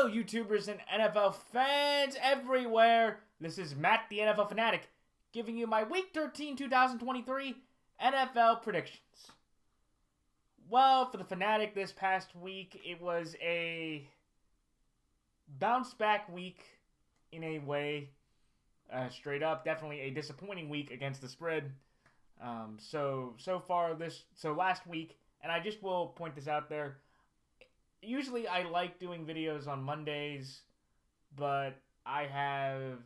Hello, YouTubers and NFL fans everywhere. This is Matt, the NFL Fanatic, giving you my Week 13, 2023 NFL predictions. Well, for the Fanatic this past week, it was a bounce-back week in a way. Straight up, definitely a disappointing week against the spread. So last week, and I just will point this out there, usually I like doing videos on Mondays, but I have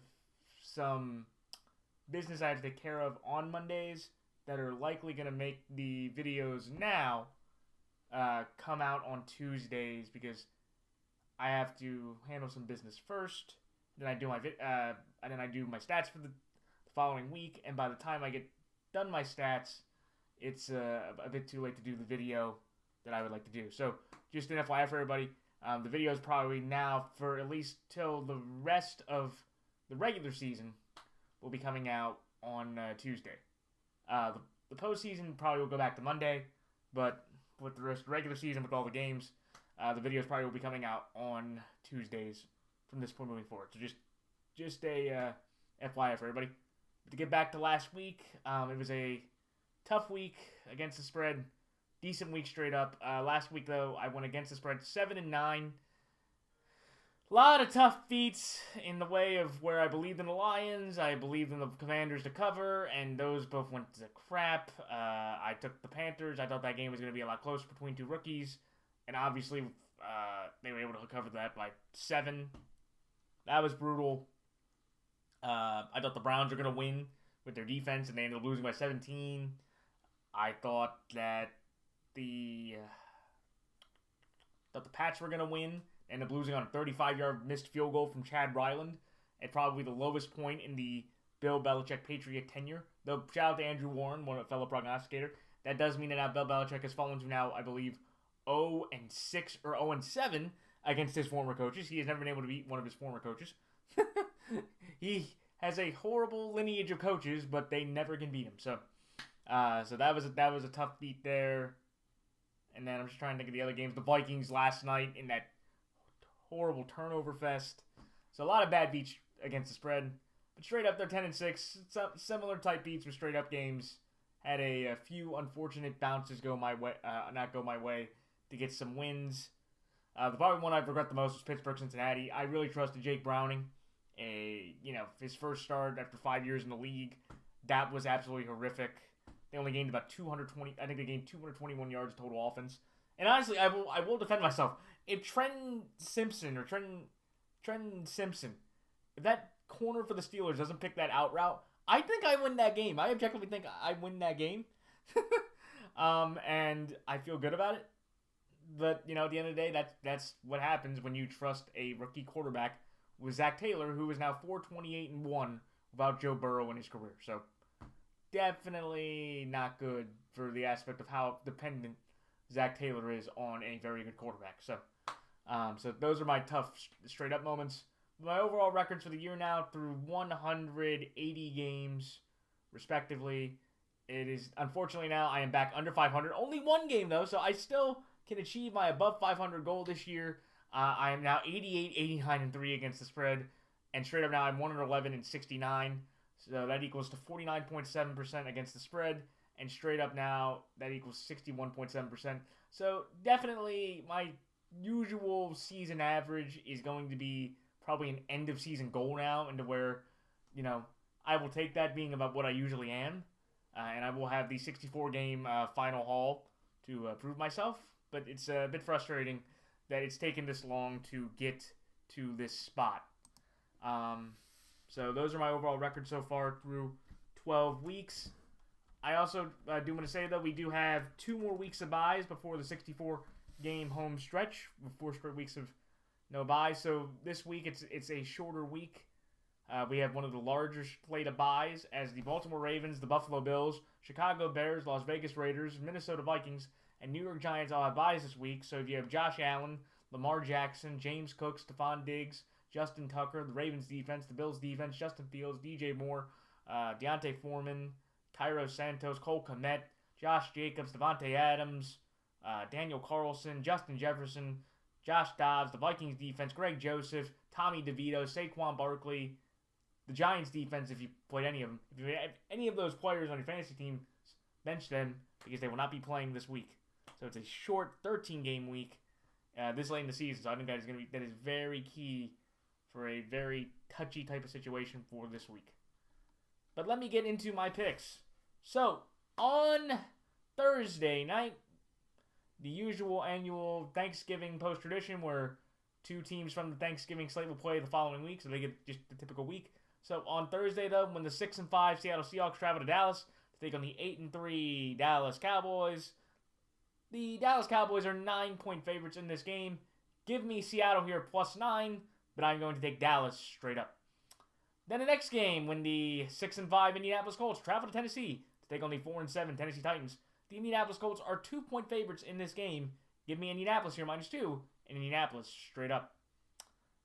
some business I have to take care of on Mondays that are likely going to make the videos now come out on Tuesdays because I have to handle some business first. Then I do my stats for the following week, and by the time I get done my stats, it's a bit too late to do the video that I would like to do. So just an FYI for everybody, the video is probably now for at least till the rest of the regular season will be coming out on Tuesday. The postseason probably will go back to Monday, but with the rest of the regular season, with all the games, the videos probably will be coming out on Tuesdays from this point moving forward. So just a FYI for everybody. But to get back to last week, it was a tough week against the spread. Decent week straight up. Last week, though, I went against the spread 7-9. A lot of tough feats in the way of where I believed in the Lions. I believed in the Commanders to cover, and those both went to crap. I took the Panthers. I thought that game was going to be a lot closer between two rookies, and obviously they were able to cover that by 7. That was brutal. I thought the Browns were going to win with their defense, and they ended up losing by 17. I thought that the Pats were going to win. Ended up losing on a 35-yard missed field goal from Chad Ryland at probably the lowest point in the Bill Belichick Patriot tenure. Though, shout out to Andrew Warren, one of fellow prognosticator. That does mean that now Bill Belichick has fallen to now, I believe, 0-6 or 0-7 against his former coaches. He has never been able to beat one of his former coaches. He has a horrible lineage of coaches, but they never can beat him. So that was a tough beat there. And then I'm just trying to think of the other games. The Vikings last night in that horrible turnover fest. So a lot of bad beats against the spread. But straight up, they're 10-6. Similar type beats with straight up games. Had a few unfortunate bounces not go my way to get some wins. The probably one I regret the most was Pittsburgh Cincinnati. I really trusted Jake Browning. His first start after 5 years in the league. That was absolutely horrific. They only gained about 220. I think they gained 221 yards total offense. And honestly, I will defend myself. If Trent Simpson, if that corner for the Steelers doesn't pick that out route, I think I win that game. I objectively think I win that game. And I feel good about it. But, at the end of the day, that's what happens when you trust a rookie quarterback with Zach Taylor, who is now 4-28-1 without Joe Burrow in his career. So, definitely not good for the aspect of how dependent Zach Taylor is on a very good quarterback. So those are my tough straight-up moments. My overall records for the year now through 180 games, respectively. It is, unfortunately now, I am back under 500. Only one game, though, so I still can achieve my above 500 goal this year. I am now 88, 89-3 against the spread. And straight up now, I'm 111-69. So that equals to 49.7% against the spread. And straight up now, that equals 61.7%. So definitely my usual season average is going to be probably an end-of-season goal now, into where, I will take that being about what I usually am. And I will have the 64-game final haul to prove myself. But it's a bit frustrating that it's taken this long to get to this spot. So those are my overall records so far through 12 weeks. I also do want to say, though, we do have 2 more weeks of buys before the 64-game home stretch, with 4 straight weeks of no buys. So this week, it's a shorter week. We have one of the larger slate of buys as the Baltimore Ravens, the Buffalo Bills, Chicago Bears, Las Vegas Raiders, Minnesota Vikings, and New York Giants all have buys this week. So if you have Josh Allen, Lamar Jackson, James Cook, Stephon Diggs, Justin Tucker, the Ravens defense, the Bills defense, Justin Fields, DJ Moore, Deontay Foreman, Cairo Santos, Cole Kmet, Josh Jacobs, Devontae Adams, Daniel Carlson, Justin Jefferson, Josh Dobbs, the Vikings defense, Greg Joseph, Tommy DeVito, Saquon Barkley, the Giants defense, if you played any of them. If you have any of those players on your fantasy team, bench them because they will not be playing this week. So it's a short 13-game week this late in the season. So I think that is very key for a very touchy type of situation for this week. But let me get into my picks. So on Thursday night, the usual annual Thanksgiving post-tradition where two teams from the Thanksgiving slate will play the following week, so they get just the typical week. So on Thursday, though, when the 6-5 Seattle Seahawks travel to Dallas to take on the 8-3 Dallas Cowboys, the Dallas Cowboys are 9-point favorites in this game. Give me Seattle here +9, but I'm going to take Dallas straight up. Then the next game, when the 6-5 Indianapolis Colts travel to Tennessee to take on the 4-7 Tennessee Titans, the Indianapolis Colts are 2-point favorites in this game. Give me Indianapolis here -2, and Indianapolis straight up.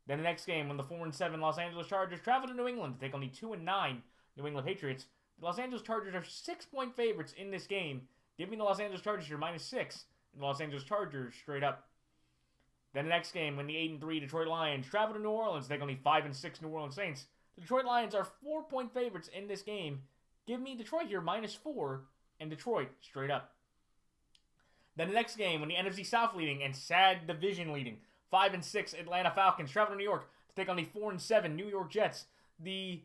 Then the next game, when the 4-7 Los Angeles Chargers travel to New England to take on the 2-9 New England Patriots, the Los Angeles Chargers are 6-point favorites in this game. Give me the Los Angeles Chargers here -6, and the Los Angeles Chargers straight up. Then the next game, when the 8-3 Detroit Lions travel to New Orleans to take on the 5-6 New Orleans Saints, the Detroit Lions are 4-point favorites in this game. Give me Detroit here -4, and Detroit straight up. Then the next game, when the NFC South leading and sad division leading 5-6 Atlanta Falcons travel to New York to take on the 4-7 New York Jets. The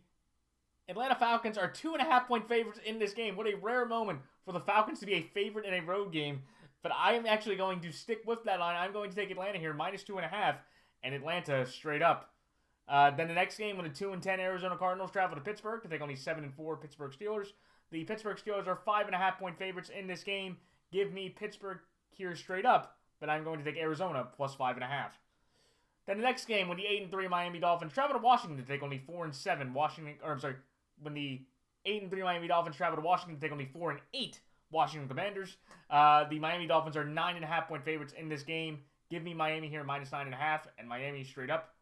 Atlanta Falcons are 2.5-point favorites in this game. What a rare moment for the Falcons to be a favorite in a road game. But I am actually going to stick with that line. I'm going to take Atlanta here -2.5 and Atlanta straight up. Then the next game, when the 2-10 Arizona Cardinals travel to Pittsburgh to take on the 7-4 Pittsburgh Steelers. The Pittsburgh Steelers are 5.5-point favorites in this game. Give me Pittsburgh here straight up, but I'm going to take Arizona +5.5. Then the next game, when the 8-3 Miami Dolphins travel to Washington to take on the 4-7 when the 8-3 Miami Dolphins travel to Washington to take on the 4-8 Washington Commanders. The Miami Dolphins are 9.5-point favorites in this game. Give me Miami here -9.5 and Miami straight up.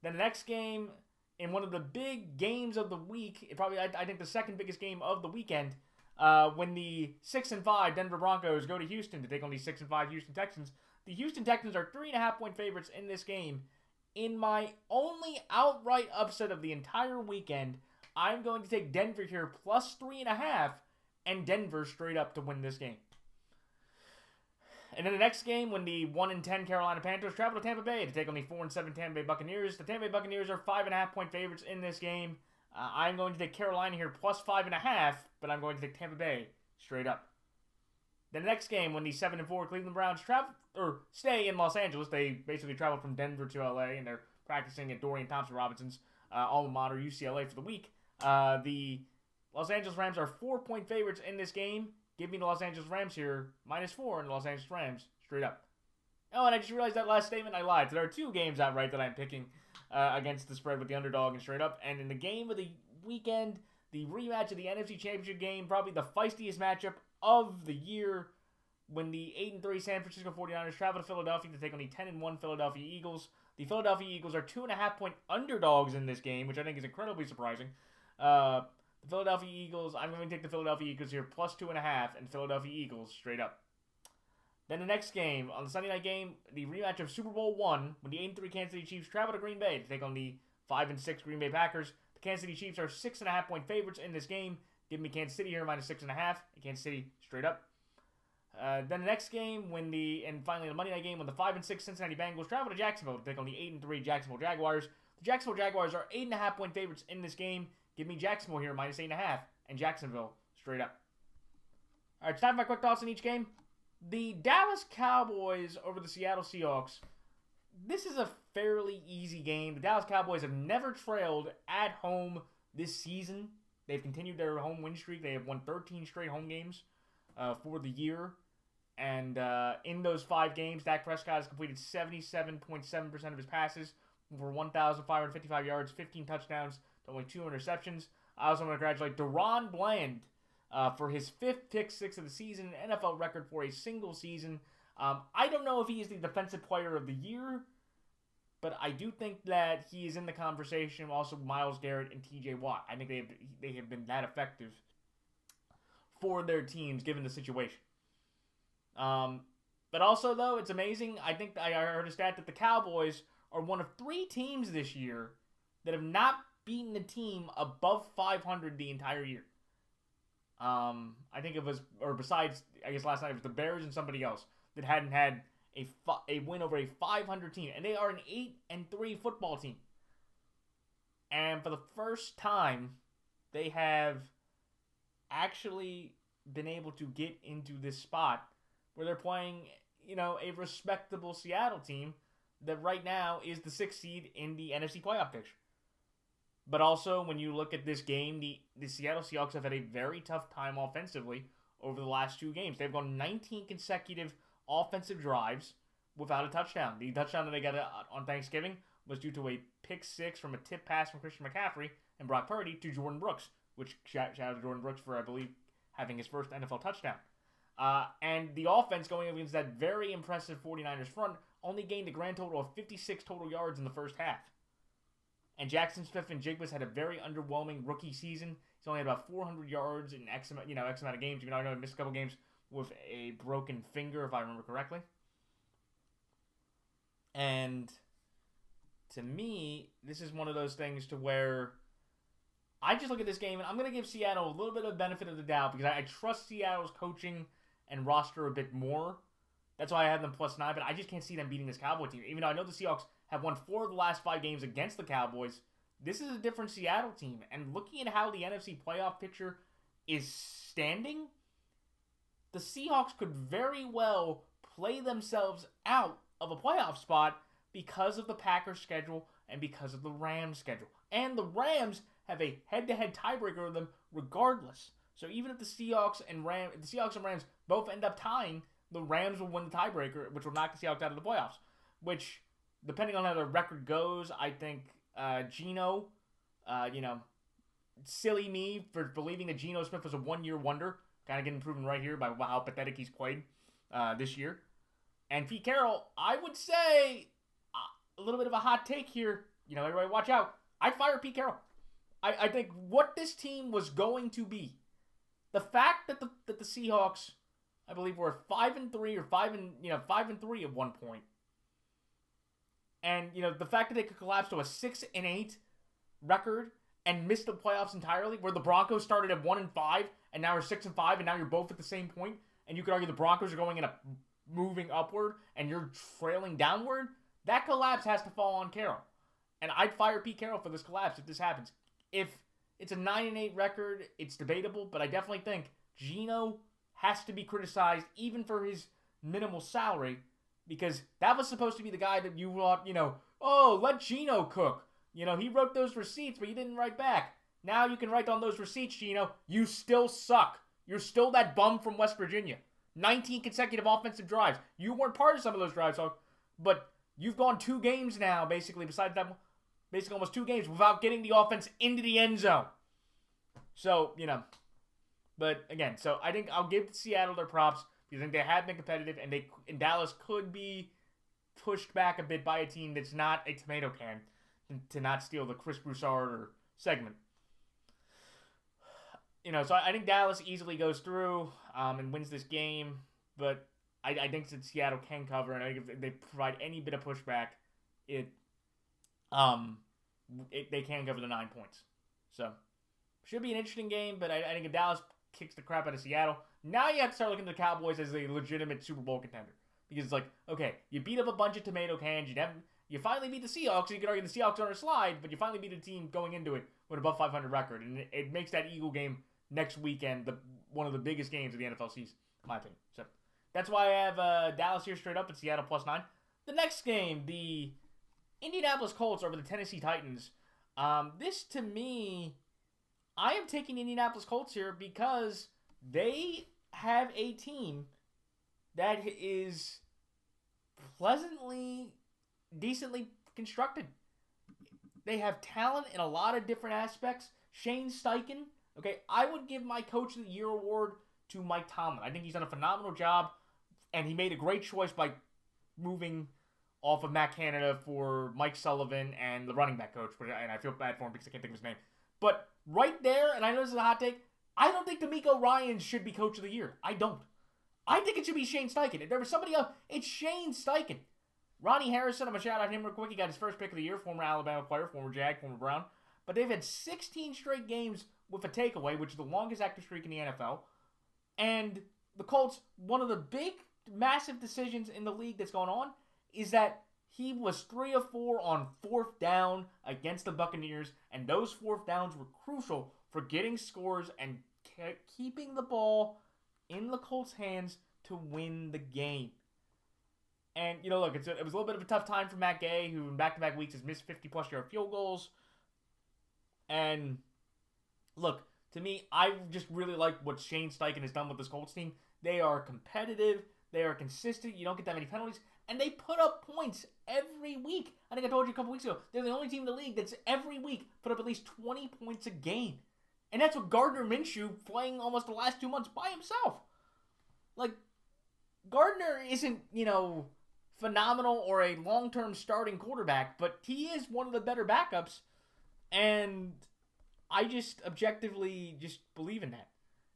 Then the next game, in one of the big games of the week, I think the second biggest game of the weekend, when the 6-5 Denver Broncos go to Houston to take on the 6-5 Houston Texans. The Houston Texans are 3.5-point favorites in this game. In my only outright upset of the entire weekend, I'm going to take Denver here +3.5 and Denver straight up to win this game. And then the next game, when the 1-10 Carolina Panthers travel to Tampa Bay to take on the 4-7 Tampa Bay Buccaneers. The Tampa Bay Buccaneers are 5.5-point favorites in this game. I'm going to take Carolina here +5.5, but I'm going to take Tampa Bay straight up. Then the next game, when the 7-4 Cleveland Browns stay in Los Angeles, they basically travel from Denver to LA, and they're practicing at Dorian Thompson-Robinson's alma mater, UCLA, for the week. The Los Angeles Rams are 4-point favorites in this game. Give me the Los Angeles Rams here -4 and the Los Angeles Rams straight up. Oh, and I just realized that last statement I lied. So there are two games outright that I'm picking against the spread with the underdog and straight up. And in the game of the weekend, the rematch of the NFC Championship game, probably the feistiest matchup of the year, when the 8-3 San Francisco 49ers travel to Philadelphia to take on the 10-1 Philadelphia Eagles. The Philadelphia Eagles are 2.5-point underdogs in this game, which I think is incredibly surprising. The Philadelphia Eagles, I'm going to take the Philadelphia Eagles here +2.5 and Philadelphia Eagles straight up. Then the next game, on the Sunday night game, the rematch of Super Bowl I, when the 8-3 Kansas City Chiefs travel to Green Bay to take on the 5-6 Green Bay Packers. The Kansas City Chiefs are 6.5-point favorites in this game. Give me Kansas City here -6.5 and Kansas City straight up. Then the next game, and finally the Monday night game, when the 5-6 Cincinnati Bengals travel to Jacksonville to take on the 8-3 Jacksonville Jaguars. The Jacksonville Jaguars are 8.5-point favorites in this game. Give me Jacksonville here -8.5 and Jacksonville straight up. All right, it's time for my quick thoughts on each game. The Dallas Cowboys over the Seattle Seahawks. This is a fairly easy game. The Dallas Cowboys have never trailed at home this season. They've continued their home win streak. They have won 13 straight home games for the year. And in those 5 games, Dak Prescott has completed 77.7% of his passes for 1,555 yards, 15 touchdowns, to only 2 interceptions. I also want to congratulate Deron Bland for his 5th pick 6 of the season, an NFL record for a single season. I don't know if he is the defensive player of the year, but I do think that he is in the conversation. Also, Myles Garrett and T.J. Watt. I think they have been that effective for their teams given the situation. But also, though, it's amazing. I think I heard a stat that the Cowboys are one of 3 teams this year that have not beaten a team above 500 the entire year. I think it was, or besides, I guess last night it was the Bears and somebody else that hadn't had a win over a 500 team, and they are an 8-3 football team. And for the first time, they have actually been able to get into this spot where they're playing, a respectable Seattle team that right now is the 6th seed in the NFC playoff picture. But also, when you look at this game, the Seattle Seahawks have had a very tough time offensively over the last 2 games. They've gone 19 consecutive offensive drives without a touchdown. The touchdown that they got on Thanksgiving was due to a pick 6 from a tip pass from Christian McCaffrey and Brock Purdy to Jordan Brooks, which shout out to Jordan Brooks for, I believe, having his first NFL touchdown. And the offense going against that very impressive 49ers front only gained a grand total of 56 total yards in the first half. And Jackson Smith-Njigba's had a very underwhelming rookie season. He's only had about 400 yards in X amount of games. Even though I know he missed a couple games with a broken finger, if I remember correctly. And to me, this is one of those things to where I just look at this game and I'm going to give Seattle a little bit of benefit of the doubt because I trust Seattle's coaching and roster a bit more. That's why I have them +9, but I just can't see them beating this Cowboy team. Even though I know the Seahawks have won 4 of the last 5 games against the Cowboys, this is a different Seattle team. And looking at how the NFC playoff picture is standing, the Seahawks could very well play themselves out of a playoff spot because of the Packers schedule and because of the Rams schedule. And the Rams have a head-to-head tiebreaker with them regardless. So even if the Seahawks and Rams both end up tying, the Rams will win the tiebreaker, which will knock the Seahawks out of the playoffs. Which, depending on how the record goes, I think Geno, silly me for believing that Geno Smith was a one-year wonder, kind of getting proven right here by how pathetic he's played this year. And Pete Carroll, I would say, a little bit of a hot take here. Everybody watch out. I'd fire Pete Carroll. I think what this team was going to be, the fact that the Seahawks, I believe, were 5-3 or 5-3 at one point, and the fact that they could collapse to a 6-8 record and miss the playoffs entirely, where the Broncos started at 1-5 and now are 6-5, and now you're both at the same point, and you could argue the Broncos are going in a moving upward and you're trailing downward. That collapse has to fall on Carroll, and I'd fire Pete Carroll for this collapse if this happens. If it's a 9-8 record, it's debatable, but I definitely think Geno has to be criticized even for his minimal salary, because that was supposed to be the guy that you thought, let Geno cook. He wrote those receipts, but he didn't write back. Now you can write on those receipts, Geno. You still suck. You're still that bum from West Virginia. 19 consecutive offensive drives. You weren't part of some of those drives, but you've gone 2 games now, basically, besides that, basically almost 2 games without getting the offense into the end zone. So, but again, so I think I'll give Seattle their props because I think they have been competitive, and Dallas could be pushed back a bit by a team that's not a tomato can to not steal the Chris Broussard segment. So I think Dallas easily goes through and wins this game, but I think that Seattle can cover, and I think if they provide any bit of pushback, they can cover the 9 points. So should be an interesting game, but I think if Dallas kicks the crap out of Seattle, now you have to start looking at the Cowboys as a legitimate Super Bowl contender. Because it's like, okay, you beat up a bunch of tomato cans, you finally beat the Seahawks, so you could argue the Seahawks are on a slide, but you finally beat a team going into it with above 500 record, and it makes that Eagle game next weekend one of the biggest games of the NFL season, in my opinion. So that's why I have Dallas here straight up at Seattle +9. The next game, the Indianapolis Colts over the Tennessee Titans. This, to me, I am taking Indianapolis Colts here because they have a team that is decently constructed. They have talent in a lot of different aspects. Shane Steichen, okay, I would give my Coach of the Year award to Mike Tomlin. I think he's done a phenomenal job, and he made a great choice by moving off of Matt Canada for Mike Sullivan and the running back coach, and I feel bad for him because I can't think of his name. But right there, and I know this is a hot take, I don't think DeMeco Ryans should be Coach of the Year. I don't. I think it should be Shane Steichen. If there was somebody else, it's Shane Steichen. Ronnie Harrison, I'm going to shout out him real quick. He got his first pick of the year, former Alabama player, former Jag, former Brown. But they've had 16 straight games with a takeaway, which is the longest active streak in the NFL. And the Colts, one of the big, massive decisions in the league that's going on is that he was 3 of 4 on 4th down against the Buccaneers, and those 4th downs were crucial for getting scores and keeping the ball in the Colts' hands to win the game. And, look, it was a little bit of a tough time for Matt Gay, who in back-to-back weeks has missed 50-plus yard field goals. And, look, to me, I just really like what Shane Steichen has done with this Colts team. They are competitive. They are consistent. You don't get that many penalties. And they put up points every week. I think I told you a couple weeks ago. They're the only team in the league that's every week put up at least 20 points a game. And that's with Gardner Minshew playing almost the last 2 months by himself. Like, Gardner isn't, phenomenal or a long-term starting quarterback, but he is one of the better backups, and I just objectively just believe in that.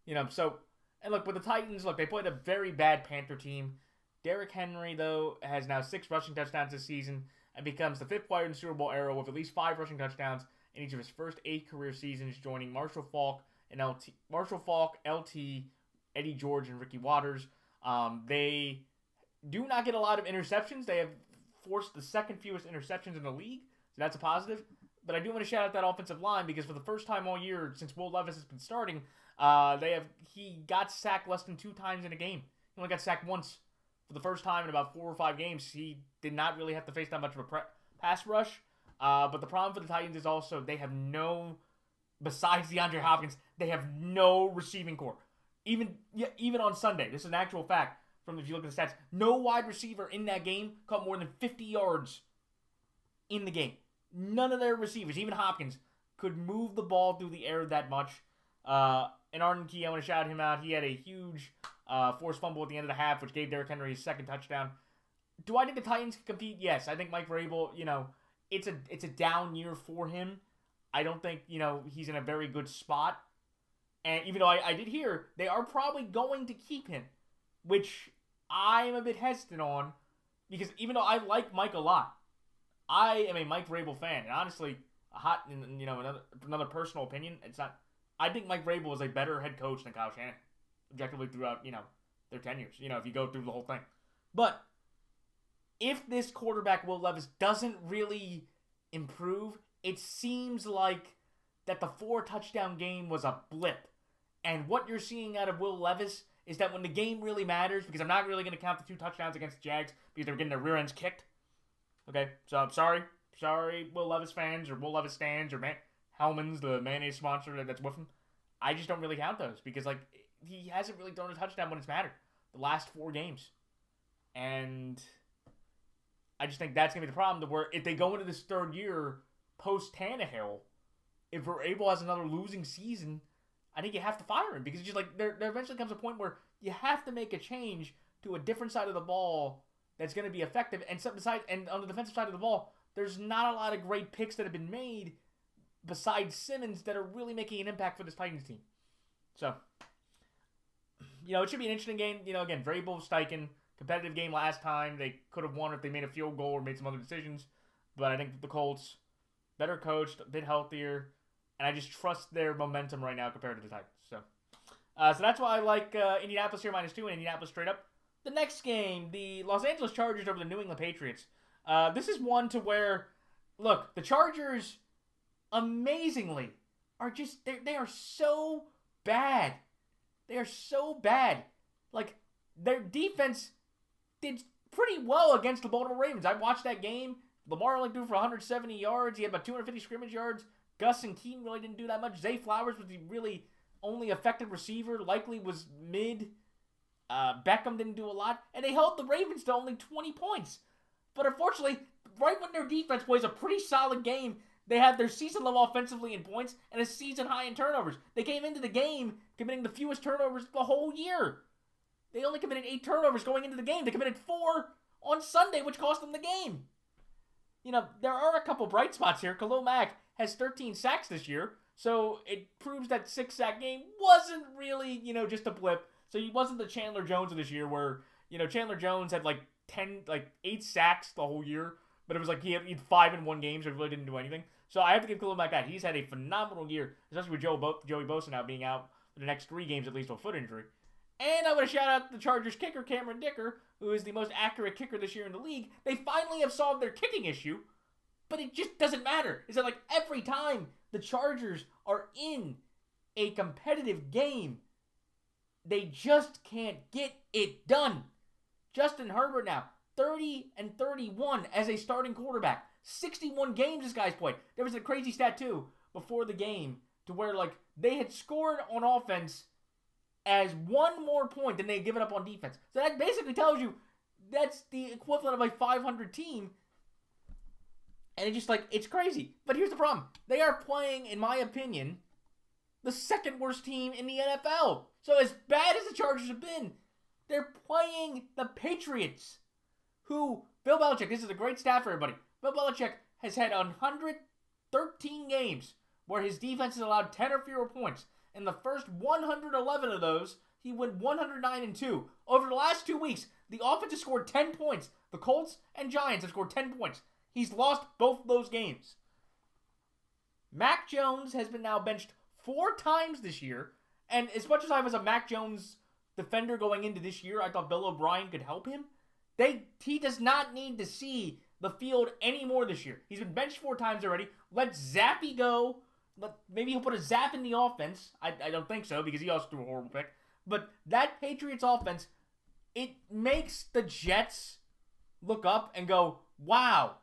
And look, with the Titans, look, they played a very bad Panther team. Derrick Henry, though, has now 6 rushing touchdowns this season and becomes the 5th player in the Super Bowl era with at least 5 rushing touchdowns in each of his first 8 career seasons, joining Marshall Faulk, LT, Eddie George, and Ricky Watters. They do not get a lot of interceptions. They have forced the second fewest interceptions in the league, so that's a positive. But I do want to shout out that offensive line because for the first time all year since Will Levis has been starting, he got sacked less than 2 times in a game. He only got sacked once for the first time in about 4 or 5 games. He did not really have to face that much of a pass rush. But the problem for the Titans is also they have besides DeAndre Hopkins, they have no receiving core. Even on Sunday, this is an actual fact. If you look at the stats, no wide receiver in that game caught more than 50 yards in the game. None of their receivers, even Hopkins, could move the ball through the air that much. And Arden Key, I want to shout him out. He had a huge forced fumble at the end of the half, which gave Derrick Henry his 2nd touchdown. Do I think the Titans can compete? Yes. I think Mike Vrabel, it's a down year for him. I don't think, he's in a very good spot. And even though I did hear they are probably going to keep him, which I am a bit hesitant on, because even though I like Mike a lot, I am a Mike Vrabel fan. And honestly, another personal opinion, it's not. I think Mike Vrabel is a better head coach than Kyle Shanahan, objectively throughout their tenures. If you go through the whole thing, but if this quarterback Will Levis doesn't really improve, it seems like that the 4 touchdown game was a blip. And what you're seeing out of Will Levis is that when the game really matters, because I'm not really going to count the 2 touchdowns against the Jags because they were getting their rear ends kicked. Okay, so I'm sorry. Sorry, Will Levis fans or Will Levis stands or Hellman's, the mayonnaise sponsor that's with him. I just don't really count those because, he hasn't really thrown a touchdown when it's mattered the last 4 games. And I just think that's going to be the problem, to where if they go into this 3rd year post-Tannehill, if Vrabel has another losing season, I think you have to fire him because it's just there eventually comes a point where you have to make a change to a different side of the ball that's going to be effective. And on the defensive side of the ball, there's not a lot of great picks that have been made besides Simmons that are really making an impact for this Titans team. So, it should be an interesting game. Again, Vrabel, Steichen, competitive game last time. They could have won if they made a field goal or made some other decisions. But I think the Colts, better coached, a bit healthier, and I just trust their momentum right now compared to the Titans. So that's why I like Indianapolis here -2 and Indianapolis straight up. The next game, the Los Angeles Chargers over the New England Patriots. This is one to where, look, the Chargers, amazingly, are just, they are so bad. They are so bad. Their defense did pretty well against the Baltimore Ravens. I watched that game. Lamar only threw for 170 yards. He had about 250 scrimmage yards. Gus and Keaton really didn't do that much. Zay Flowers was the really only effective receiver. Likely was mid. Beckham didn't do a lot. And they held the Ravens to only 20 points. But unfortunately, right when their defense plays a pretty solid game, they have their season low offensively in points and a season high in turnovers. They came into the game committing the fewest turnovers the whole year. They only committed 8 turnovers going into the game. They committed 4 on Sunday, which cost them the game. There are a couple bright spots here. Khalil Mack has 13 sacks this year, so it proves that 6-sack game wasn't really, just a blip. So he wasn't the Chandler Jones of this year where, Chandler Jones had 8 sacks the whole year, but it was he had 5 in one game, so he really didn't do anything. So I have to give credit back that. He's had a phenomenal year, especially with Joey Bosa now being out for the next 3 games at least with foot injury. And I want to shout out the Chargers kicker, Cameron Dicker, who is the most accurate kicker this year in the league. They finally have solved their kicking issue, but it just doesn't matter. Is that every time the Chargers are in a competitive game, they just can't get it done. Justin Herbert now, 30-31 as a starting quarterback. 61 games this guy's played. There was a crazy stat, too, before the game, to where, they had scored on offense as 1 more point than they had given up on defense. So that basically tells you that's the equivalent of a 500 team. And it's just it's crazy. But here's the problem. They are playing, in my opinion, the second worst team in the NFL. So as bad as the Chargers have been, they're playing the Patriots, who, Bill Belichick, this is a great stat for everybody. Bill Belichick has had 113 games where his defense has allowed 10 or fewer points. In the first 111 of those, he went 109-2. Over the last 2 weeks, the offense has scored 10 points. The Colts and Giants have scored 10 points. He's lost both those games. Mac Jones has been now benched 4 times this year. And as much as I was a Mac Jones defender going into this year, I thought Bill O'Brien could help him. He does not need to see the field anymore this year. He's been benched 4 times already. Let Zappy go. Maybe he'll put a Zap in the offense. I don't think so because he also threw a horrible pick. But that Patriots offense, it makes the Jets look up and go, wow,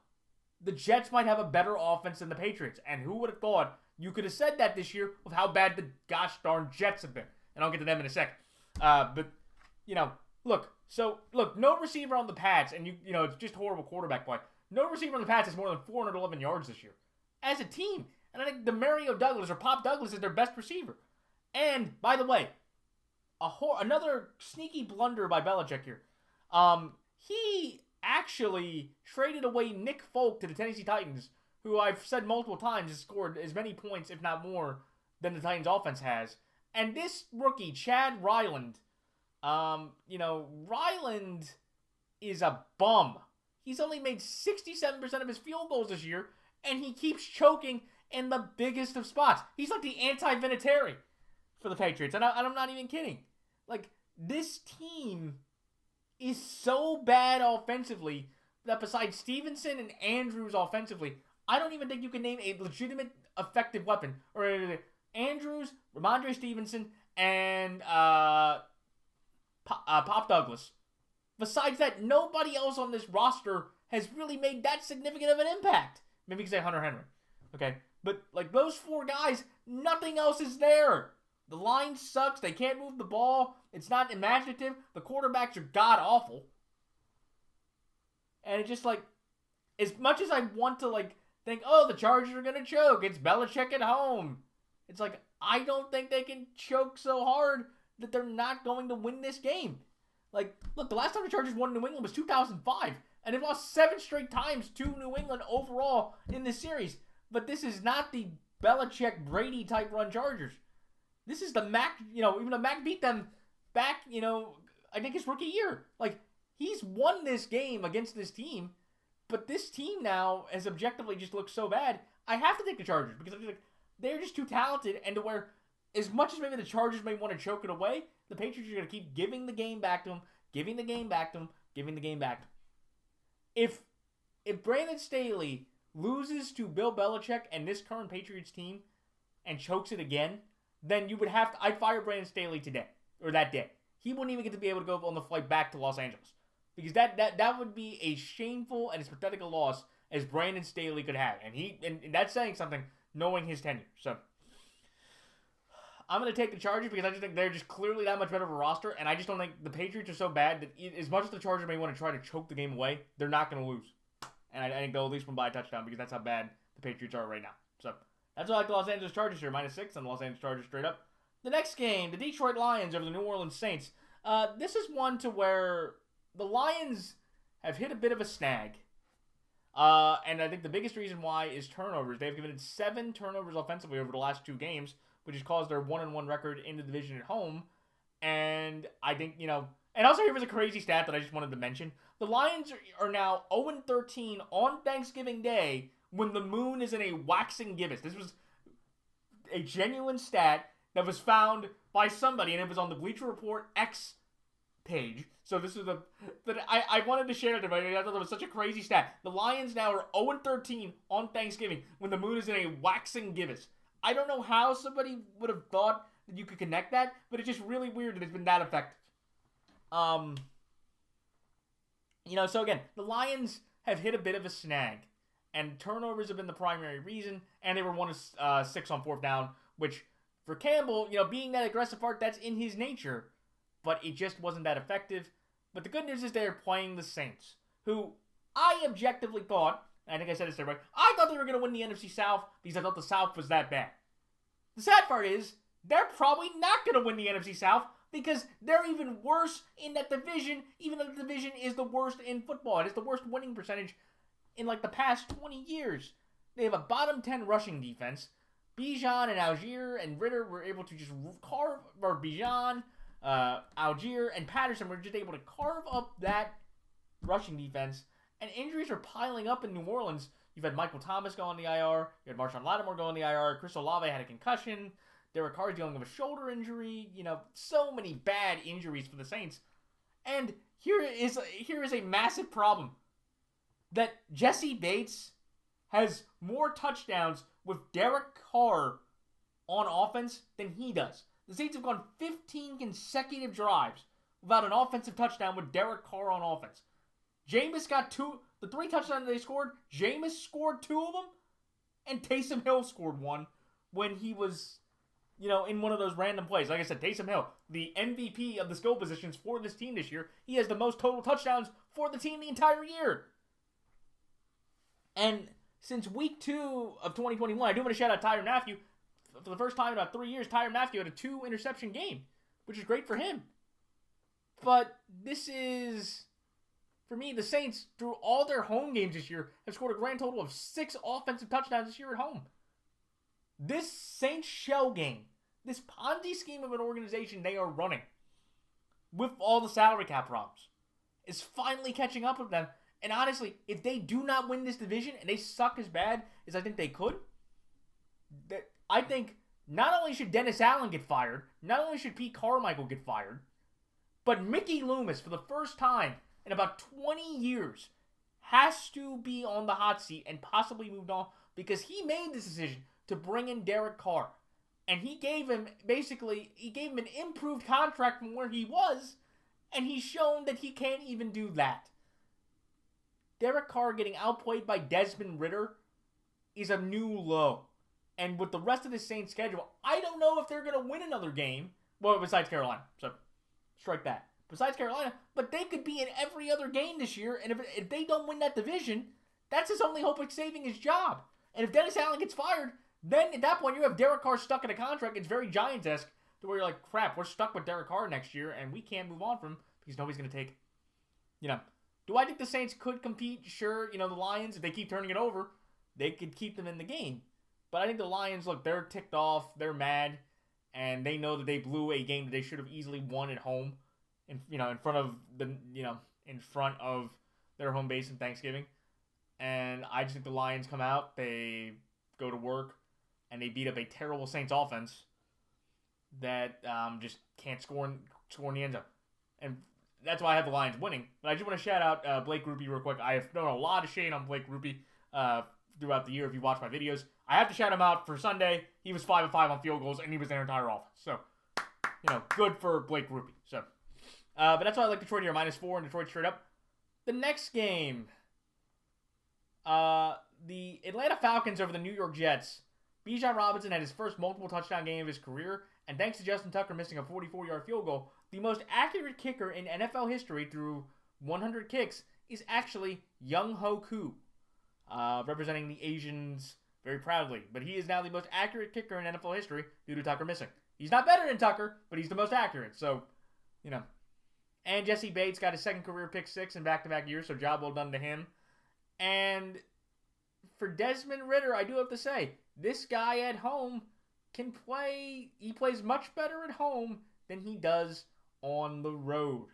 the Jets might have a better offense than the Patriots. And who would have thought you could have said that this year with how bad the gosh darn Jets have been. And I'll get to them in a second. But, look, no receiver on the Pats, and it's just horrible quarterback play. No receiver on the Pats has more than 411 yards this year as a team. And I think Demario Douglas or Pop Douglas is their best receiver. And, by the way, another sneaky blunder by Belichick here. He actually traded away Nick Folk to the Tennessee Titans, who I've said multiple times has scored as many points, if not more, than the Titans offense has. And this rookie, Chad Ryland, Ryland is a bum. He's only made 67% of his field goals this year, and he keeps choking in the biggest of spots. He's like the anti-Vinatieri for the Patriots, and I'm not even kidding. This team is so bad offensively that besides Stevenson and Andrews offensively, I don't even think you can name a legitimate effective weapon. Or Andrews, Ramondre Stevenson, and Pop Douglas. Besides that, nobody else on this roster has really made that significant of an impact. Maybe you can say Hunter Henry. Okay? But, those 4 guys, nothing else is there. The line sucks. They can't move the ball. It's not imaginative. The quarterbacks are god-awful. And it's just, as much as I want to, think, oh, the Chargers are going to choke. It's Belichick at home. It's I don't think they can choke so hard that they're not going to win this game. Look, the last time the Chargers won New England was 2005. And they've lost 7 straight times to New England overall in this series. But this is not the Belichick-Brady type run Chargers. This is the Mac, even though Mac beat them back, I think his rookie year. He's won this game against this team, but this team now has objectively just looked so bad. I have to take the Chargers because they're just too talented, and to where, as much as maybe the Chargers may want to choke it away, the Patriots are going to keep giving the game back to them, giving the game back to them, giving the game back to them. If Brandon Staley loses to Bill Belichick and this current Patriots team and chokes it again, then you would have to, I'd fire Brandon Staley today, or that day. He wouldn't even get to be able to go on the flight back to Los Angeles. Because that would be a shameful and as pathetic a loss as Brandon Staley could have. And that's saying something, knowing his tenure. So, I'm going to take the Chargers because I just think they're just clearly that much better of a roster, and I just don't think the Patriots are so bad that as much as the Chargers may want to try to choke the game away, they're not going to lose. And I think they'll at least win by a touchdown because that's how bad the Patriots are right now. So, that's why I like the Los Angeles Chargers here, -6 on the Los Angeles Chargers straight up. The next game, the Detroit Lions over the New Orleans Saints. This is one to where the Lions have hit a bit of a snag. And I think the biggest reason why is turnovers. They've committed 7 turnovers offensively over the last 2 games, which has caused their 1-1 record in the division at home. And I think, and also here was a crazy stat that I just wanted to mention. The Lions are now 0-13 on Thanksgiving Day when the moon is in a waxing gibbous. This was a genuine stat that was found by somebody, and it was on the Bleacher Report X page. So this is I wanted to share it with everybody. I thought it was such a crazy stat. The Lions now are 0-13 on Thanksgiving when the moon is in a waxing gibbous. I don't know how somebody would have thought that you could connect that, but it's just really weird that it's been that effective. So again, the Lions have hit a bit of a snag, and turnovers have been the primary reason, and they were 1 of 6 on 4th down, which for Campbell, being that aggressive part, that's in his nature, but it just wasn't that effective. But the good news is they're playing the Saints, who I objectively thought, I think I said this to everybody, I thought they were going to win the NFC South because I thought the South was that bad. The sad part is, they're probably not going to win the NFC South because they're even worse in that division, even though the division is the worst in football. It is the worst winning percentage in the past 20 years. They have a bottom 10 rushing defense. Bijan and Algier and Ritter were able to just carve, or Bijan, Algier, and Patterson were just able to carve up that rushing defense. And injuries are piling up in New Orleans. You've had Michael Thomas go on the IR. You had Marshawn Lattimore go on the IR. Chris Olave had a concussion. Derek Carr dealing with a shoulder injury. So many bad injuries for the Saints. And here is a massive problem. That Jesse Bates has more touchdowns with Derek Carr on offense than he does. The Saints have gone 15 consecutive drives without an offensive touchdown with Derek Carr on offense. Jameis got 2, the 3 touchdowns they scored, Jameis scored 2 of them, and Taysom Hill scored 1 when he was, in one of those random plays. Like I said, Taysom Hill, the MVP of the skill positions for this team this year, he has the most total touchdowns for the team the entire year. And since week 2 of 2021, I do want to shout out Tyrann Mathieu. For the first time in about 3 years, Tyrann Mathieu had a 2-interception game, which is great for him. But this is, for me, the Saints, through all their home games this year, have scored a grand total of 6 offensive touchdowns this year at home. This Saints shell game, this Ponzi scheme of an organization they are running, with all the salary cap problems, is finally catching up with them. And honestly, if they do not win this division and they suck as bad as I think they could, I think not only should Dennis Allen get fired, not only should Pete Carmichael get fired, but Mickey Loomis, for the first time in about 20 years, has to be on the hot seat and possibly moved on because he made this decision to bring in Derek Carr. And he gave him an improved contract from where he was, and he's shown that he can't even do that. Derek Carr getting outplayed by Desmond Ritter is a new low. And with the rest of the Saints schedule, I don't know if they're going to win another game. Well, besides Carolina. So, strike that. Besides Carolina. But they could be in every other game this year. And if they don't win that division, that's his only hope of saving his job. And if Dennis Allen gets fired, then at that point you have Derek Carr stuck in a contract. It's very Giants-esque to where you're like, crap, we're stuck with Derek Carr next year. And we can't move on from him because nobody's going to take, Do I think the Saints could compete? Sure. The Lions, if they keep turning it over, they could keep them in the game. But I think the Lions, look, they're ticked off, they're mad, and they know that they blew a game that they should have easily won at home, in front of their home base in Thanksgiving. And I just think the Lions come out, they go to work, and they beat up a terrible Saints offense that just can't score in the end zone. And that's why I have the Lions winning. But I just want to shout out Blake Grupe real quick. I have thrown a lot of shade on Blake Grupe throughout the year if you watch my videos. I have to shout him out for Sunday. He was 5 of 5 on field goals, and he was their entire offense. So, good for Blake Grupe. So, but that's why I like Detroit here, -4, and Detroit straight up. The next game, the Atlanta Falcons over the New York Jets. Bijan Robinson had his first multiple touchdown game of his career, and thanks to Justin Tucker missing a 44-yard field goal, the most accurate kicker in NFL history through 100 kicks is actually Young Ho Koo, representing the Asians very proudly. But he is now the most accurate kicker in NFL history due to Tucker missing. He's not better than Tucker, but he's the most accurate. So, And Jesse Bates got his second career pick 6 in back-to-back years, so job well done to him. And for Desmond Ritter, I do have to say, this guy at home can play. He plays much better at home than he does on the road.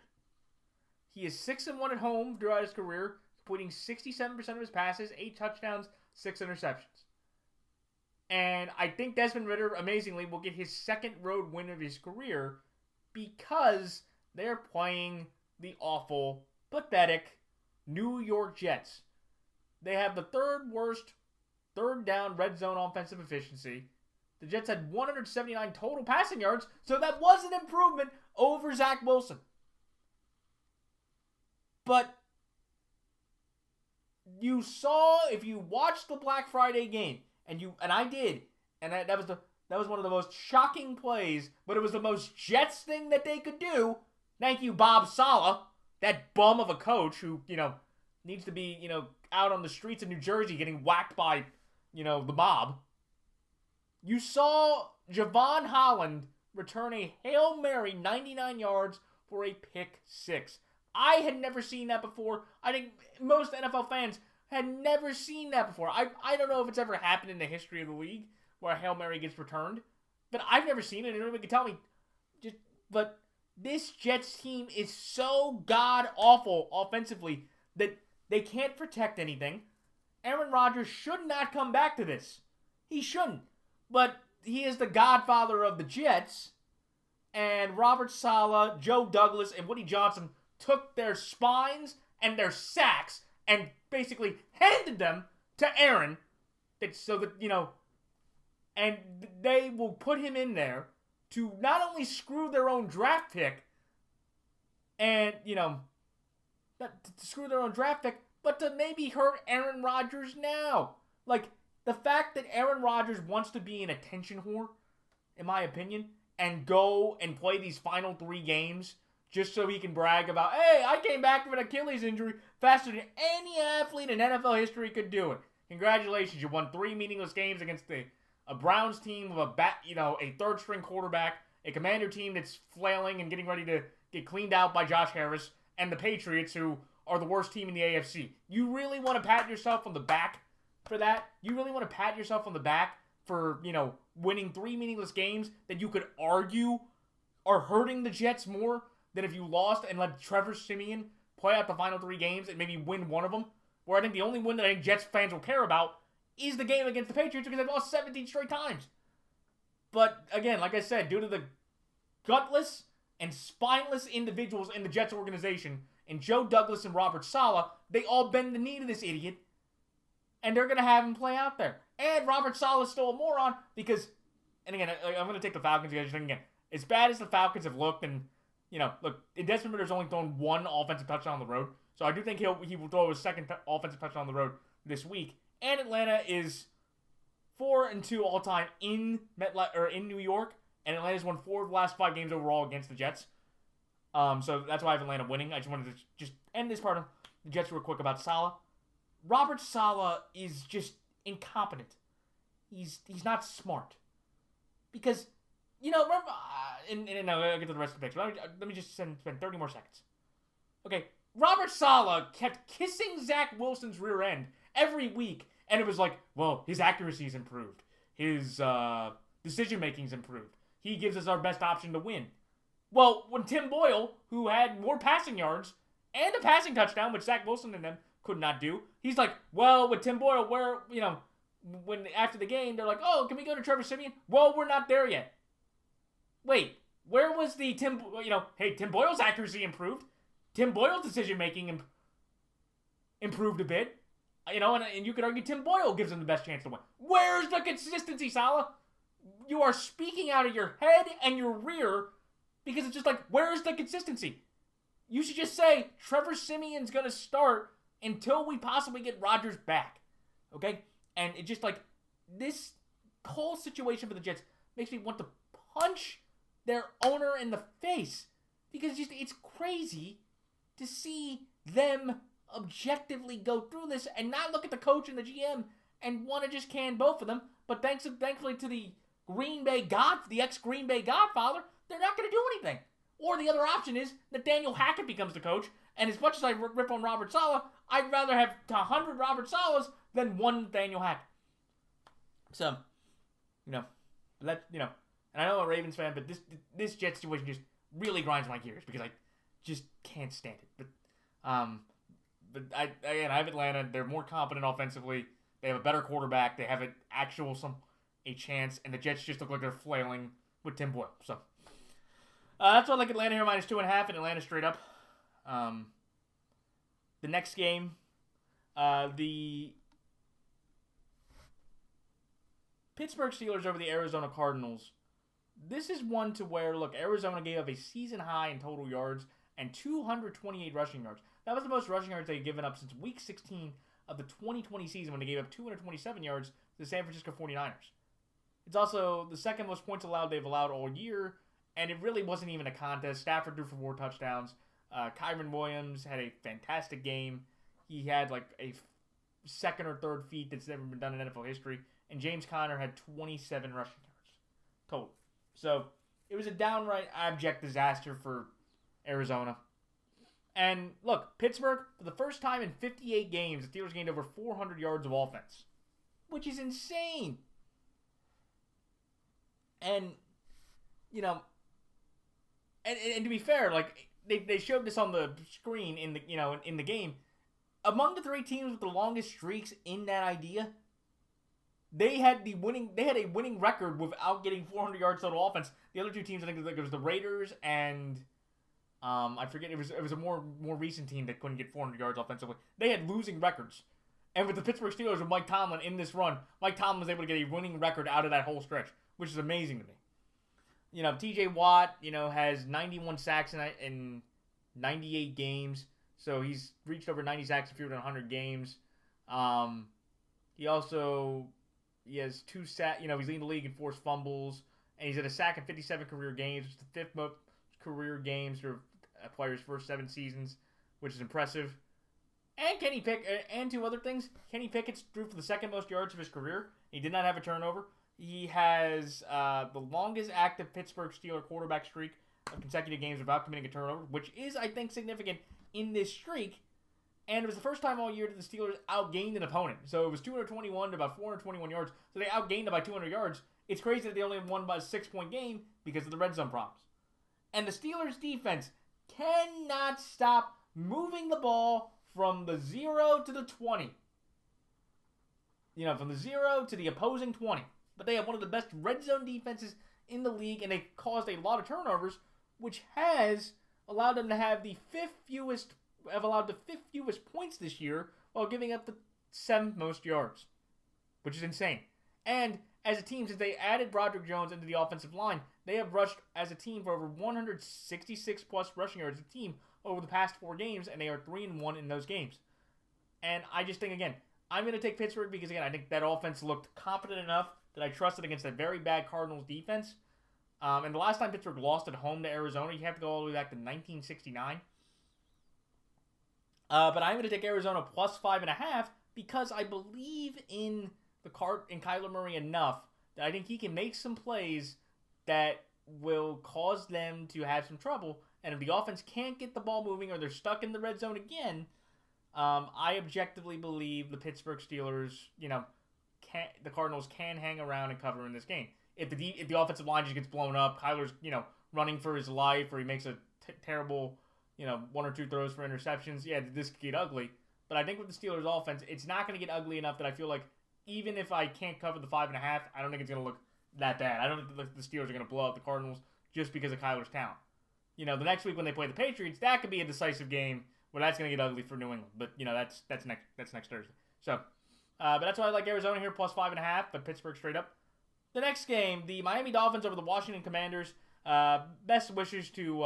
He is 6-1 at home throughout his career, completing 67% of his passes, 8 touchdowns, 6 interceptions. And I think Desmond Ridder, amazingly, will get his second road win of his career because they're playing the awful, pathetic New York Jets. They have the third worst third down red zone offensive efficiency. The Jets had 179 total passing yards, so that was an improvement over Zach Wilson. But you saw, if you watched the Black Friday game, and I did, and that was one of the most shocking plays, but it was the most Jets thing that they could do. Thank you, Bob Saleh, that bum of a coach who, needs to be, out on the streets of New Jersey getting whacked by, the mob. You saw Javon Holland return a Hail Mary 99 yards for a pick 6. I had never seen that before. I think most NFL fans had never seen that before. I don't know if it's ever happened in the history of the league where a Hail Mary gets returned, but I've never seen it, and nobody can tell me. But this Jets team is so god-awful offensively that they can't protect anything. Aaron Rodgers should not come back to this. He shouldn't. But he is the godfather of the Jets, and Robert Saleh, Joe Douglas, and Woody Johnson took their spines and their sacks and basically handed them to Aaron, so that, and they will put him in there to not only screw their own draft pick, and, to screw their own draft pick, but to maybe hurt Aaron Rodgers now. Like, the fact that Aaron Rodgers wants to be an attention whore, in my opinion, and go and play these final 3 games just so he can brag about, hey, I came back from an Achilles injury faster than any athlete in NFL history could do it. Congratulations, you won 3 meaningless games against a Browns team of a third-string quarterback, a Commander team that's flailing and getting ready to get cleaned out by Josh Harris, and the Patriots, who are the worst team in the AFC. You really want to pat yourself on the back for that? You really want to pat yourself on the back for, winning 3 meaningless games that you could argue are hurting the Jets more than if you lost and let Trevor Siemian play out the final 3 games and maybe win one of them? Where I think the only win that I think Jets fans will care about is the game against the Patriots because they've lost 17 straight times. But, again, like I said, due to the gutless and spineless individuals in the Jets organization, and Joe Douglas and Robert Saleh, they all bend the knee to this idiot, and they're going to have him play out there. And Robert Saleh's still a moron because, and again, I'm going to take the Falcons again, as bad as the Falcons have looked, and, look, Desmond Ridder's only thrown 1 offensive touchdown on the road, so I do think he will throw his second offensive touchdown on the road this week. And Atlanta is 4-2 all time in New York, and Atlanta's won 4 of the last 5 games overall against the Jets. So that's why I have Atlanta winning. I just wanted to just end this part of the Jets real quick about Saleh. Robert Saleh is just incompetent. He's not smart. Because, remember, and I'll get to the rest of the picture. Let me just spend 30 more seconds. Okay, Robert Saleh kept kissing Zach Wilson's rear end every week, and it was like, well, his accuracy's improved. His decision-making's improved. He gives us our best option to win. Well, when Tim Boyle, who had more passing yards and a passing touchdown, which Zach Wilson and them could not do, he's like, well, with Tim Boyle, when after the game, they're like, oh, can we go to Trevor Siemian? Well, we're not there yet. Wait, where was the Tim Boyle's accuracy improved. Tim Boyle's decision-making improved a bit. And you could argue Tim Boyle gives him the best chance to win. Where's the consistency, Saleh? You are speaking out of your head and your rear because it's just like, where's the consistency? You should just say, Trevor Siemian's going to start until we possibly get Rodgers back. Okay? And it's just like, this whole situation for the Jets makes me want to punch their owner in the face. Because it's crazy to see them objectively go through this and not look at the coach and the GM and want to just can both of them. But thankfully to the ex-Green Bay Godfather, they're not going to do anything. Or the other option is that Daniel Hackett becomes the coach. And as much as I rip on Robert Saleh, I'd rather have 100 Robert Salehs than 1 Daniel Hackett. So, and I know I'm a Ravens fan, but this Jet situation just really grinds my gears because I just can't stand it. But I have Atlanta. They're more competent offensively. They have a better quarterback. They have a chance, and the Jets just look like they're flailing with Tim Boyle. So that's why I like Atlanta here -2.5, and Atlanta straight up. The next game, the Pittsburgh Steelers over the Arizona Cardinals. This is one to where, look, Arizona gave up a season high in total yards and 228 rushing yards. That was the most rushing yards they'd given up since Week 16 of the 2020 season when they gave up 227 yards to the San Francisco 49ers. It's also the second most points allowed they've allowed all year, and it really wasn't even a contest. Stafford threw for 4 touchdowns. Kyron Williams had a fantastic game. He had like a second or third feat that's never been done in NFL history. And James Conner had 27 rushing yards total. So it was a downright abject disaster for Arizona. And look, Pittsburgh, for the first time in 58 games, the Steelers gained over 400 yards of offense, which is insane. And, you know, and to be fair, like they showed this on the screen in the game. Among the 3 teams with the longest streaks in that idea, they had a winning record without getting 400 yards total offense. The other 2 teams, I think it was the Raiders and I forget, it was a more recent team that couldn't get 400 yards offensively. They had losing records. And with the Pittsburgh Steelers with Mike Tomlin in this run, Mike Tomlin was able to get a winning record out of that whole stretch, which is amazing to me. You know, TJ Watt, has 91 sacks in 98 games. So he's reached over 90 sacks in fewer than 100 games. He has 2 sacks. He's leading the league in forced fumbles. And he's at a sack in 57 career games, which is the 5th most career games for a player's first 7 seasons, which is impressive. And 2 other things. Kenny Pickett threw for the 2nd most yards of his career. He did not have a turnover. He has the longest active Pittsburgh Steelers quarterback streak of consecutive games without committing a turnover, which is, I think, significant in this streak. And it was the first time all year that the Steelers outgained an opponent. So it was 221 to about 421 yards. So they outgained it by 200 yards. It's crazy that they only won by a 6-point game because of the red zone problems. And the Steelers' defense cannot stop moving the ball from the 0 to the 20. From the 0 to the opposing 20. But they have one of the best red zone defenses in the league, and they caused a lot of turnovers, which has allowed them to have the 5th fewest points this year while giving up the 7th most yards, which is insane. And as a team, since they added Broderick Jones into the offensive line, they have rushed as a team for over 166 plus rushing yards as a team over the past 4 games, and they are 3-1 in those games. And I just think, again, I'm going to take Pittsburgh because, again, I think that offense looked competent enough that I trusted against a very bad Cardinals defense. And the last time Pittsburgh lost at home to Arizona, you have to go all the way back to 1969. But I'm going to take Arizona plus 5.5 because I believe in Kyler Murray enough that I think he can make some plays that will cause them to have some trouble. And if the offense can't get the ball moving or they're stuck in the red zone again, I objectively believe the Pittsburgh Steelers, the Cardinals can hang around and cover in this game. If the offensive line just gets blown up, Kyler's, running for his life, or he makes a terrible, 1 or 2 throws for interceptions, this could get ugly. But I think with the Steelers' offense, it's not going to get ugly enough that I feel like even if I can't cover the 5.5, I don't think it's going to look that bad. I don't think the Steelers are going to blow out the Cardinals just because of Kyler's talent. The next week when they play the Patriots, that could be a decisive game where that's going to get ugly for New England. But that's next Thursday. So, but that's why I like Arizona here plus 5.5, but Pittsburgh straight up. The next game, the Miami Dolphins over the Washington Commanders. Best wishes to